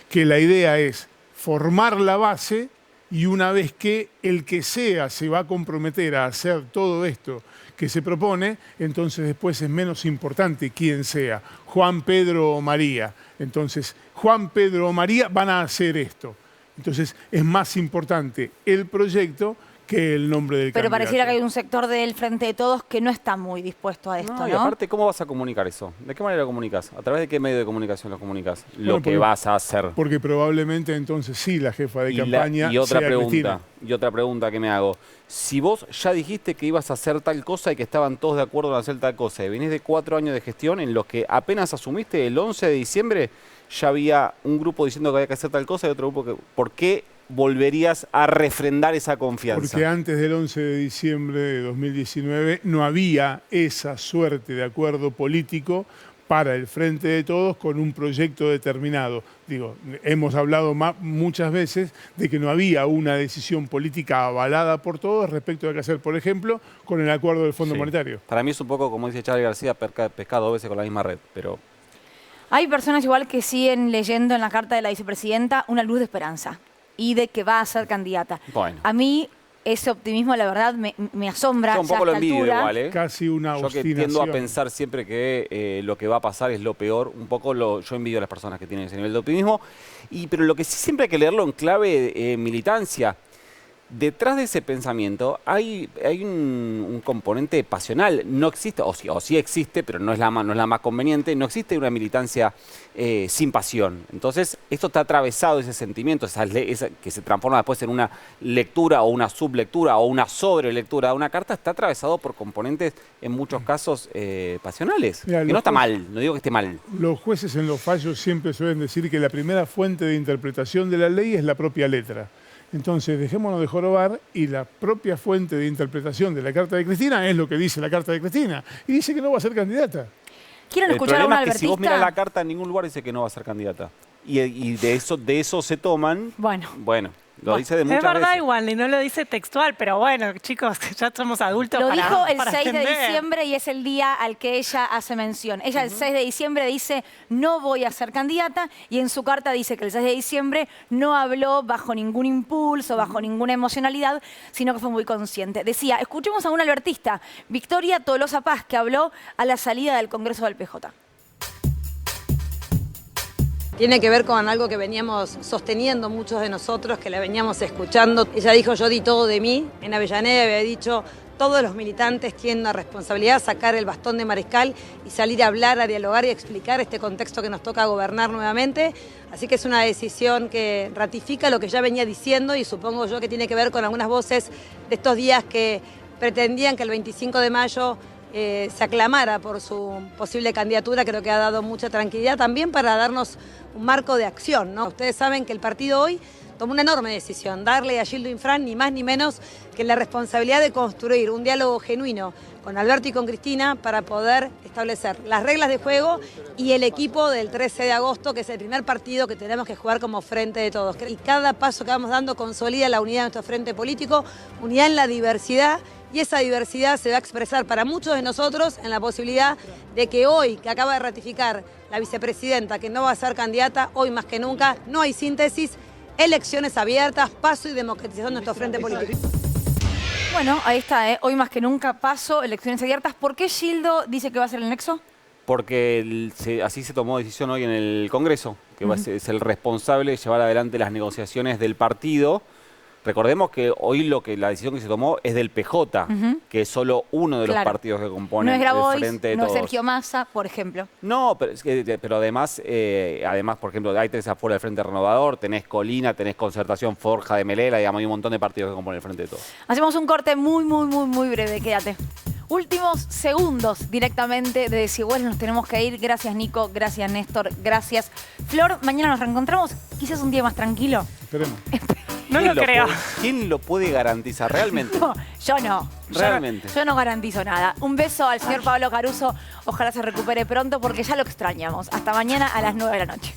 que la idea es formar la base y una vez que el que sea se va a comprometer a hacer todo esto que se propone, entonces después es menos importante quién sea, Juan, Pedro o María. Entonces, Juan, Pedro o María van a hacer esto. Entonces, es más importante el proyecto que el nombre del candidato. Pero pareciera que hay un sector del Frente de Todos que no está muy dispuesto a esto, ¿no? Y aparte, ¿cómo vas a comunicar eso? ¿De qué manera lo comunicas? ¿A través de qué medio de comunicación lo comunicas? Lo que vas a hacer. Porque probablemente entonces sí la jefa de campaña sea Cristina. Y otra pregunta que me hago. Si vos ya dijiste que ibas a hacer tal cosa y que estaban todos de acuerdo en hacer tal cosa, y venís de 4 años de gestión en los que apenas asumiste el 11 de diciembre, ya había un grupo diciendo que había que hacer tal cosa y otro grupo que... ¿Por qué volverías a refrendar esa confianza? Porque antes del 11 de diciembre de 2019 no había esa suerte de acuerdo político para el Frente de Todos con un proyecto determinado. Digo, hemos hablado muchas veces de que no había una decisión política avalada por todos respecto de qué hacer, por ejemplo, con el acuerdo del Fondo Monetario. Para mí es un poco, como dice Charly García, pescado 2 veces con la misma red, pero... Hay personas igual que siguen leyendo en la carta de la vicepresidenta una luz de esperanza y de que va a ser candidata. Bueno. A mí ese optimismo, la verdad, me asombra. Yo un poco lo envidio igual, ¿eh? Casi una obstinación. Yo que tiendo a pensar siempre que lo que va a pasar es lo peor. Un poco yo envidio a las personas que tienen ese nivel de optimismo. Pero lo que sí siempre hay que leerlo en clave militancia. Detrás de ese pensamiento hay un componente pasional. No existe, o sí existe, pero no es la más conveniente, no existe una militancia sin pasión. Entonces, esto está atravesado, ese sentimiento, que se transforma después en una lectura o una sublectura o una sobrelectura de una carta, está atravesado por componentes, en muchos casos, pasionales. Mirá, que no está mal, no digo que esté mal. Los jueces en los fallos siempre suelen decir que la primera fuente de interpretación de la ley es la propia letra. Entonces, dejémonos de jorobar y la propia fuente de interpretación de la carta de Cristina es lo que dice la carta de Cristina. Y dice que no va a ser candidata. ¿Quieren escuchar a una albertista? El problema es que si vos mirás la carta, en ningún lugar dice que no va a ser candidata. Y de eso se toman... Bueno. Lo dice de muchas veces. Es verdad igual, y no lo dice textual, pero bueno, chicos, ya somos adultos. Lo dijo el 6 de diciembre y es el día al que ella hace mención. Ella el 6 de diciembre dice, no voy a ser candidata, y en su carta dice que el 6 de diciembre no habló bajo ningún impulso, bajo ninguna emocionalidad, sino que fue muy consciente. Decía, escuchemos a una albertista, Victoria Tolosa Paz, que habló a la salida del Congreso del PJ. tiene que ver con algo que veníamos sosteniendo muchos de nosotros, que la veníamos escuchando. Ella dijo, yo di todo de mí. En Avellaneda había dicho, todos los militantes tienen una responsabilidad, sacar el bastón de mariscal y salir a hablar, a dialogar y a explicar este contexto que nos toca gobernar nuevamente. Así que es una decisión que ratifica lo que ya venía diciendo y supongo yo que tiene que ver con algunas voces de estos días que pretendían que el 25 de mayo se aclamara por su posible candidatura. Creo que ha dado mucha tranquilidad también para darnos un marco de acción, ¿no? Ustedes saben que el partido hoy tomó una enorme decisión, darle a Gildo Infran ni más ni menos que la responsabilidad de construir un diálogo genuino con Alberto y con Cristina para poder establecer las reglas de juego y el equipo del 13 de agosto, que es el primer partido que tenemos que jugar como frente de todos. Y cada paso que vamos dando consolida la unidad de nuestro frente político, unidad en la diversidad, y esa diversidad se va a expresar para muchos de nosotros en la posibilidad de que hoy, que acaba de ratificar la vicepresidenta, que no va a ser candidata, hoy más que nunca, no hay síntesis, elecciones abiertas, paso y democratización de nuestro frente político. Bueno, ahí está, hoy más que nunca, paso, elecciones abiertas. ¿Por qué Gildo dice que va a ser el nexo? Porque así se tomó decisión hoy en el Congreso, que es el responsable de llevar adelante las negociaciones del partido. Recordemos que hoy la decisión que se tomó es del PJ, que es solo uno de los partidos que componen no es el Frente de no Todos. es Sergio Massa, por ejemplo. No, pero además, por ejemplo, ahí tenés afuera el Frente Renovador, tenés Colina, tenés Concertación, Forja de Melela, digamos, hay un montón de partidos que componen el Frente de Todos. Hacemos un corte muy breve, quédate. Últimos segundos directamente de Desiguales, nos tenemos que ir. Gracias Nico, gracias Néstor, gracias Flor. Mañana nos reencontramos, quizás un día más tranquilo. Esperemos. No lo creo. ¿Quién lo puede garantizar realmente? No, yo no. Realmente. Yo no garantizo nada. Un beso al señor Pablo Caruso. Ojalá se recupere pronto porque ya lo extrañamos. Hasta mañana a las 9 de la noche.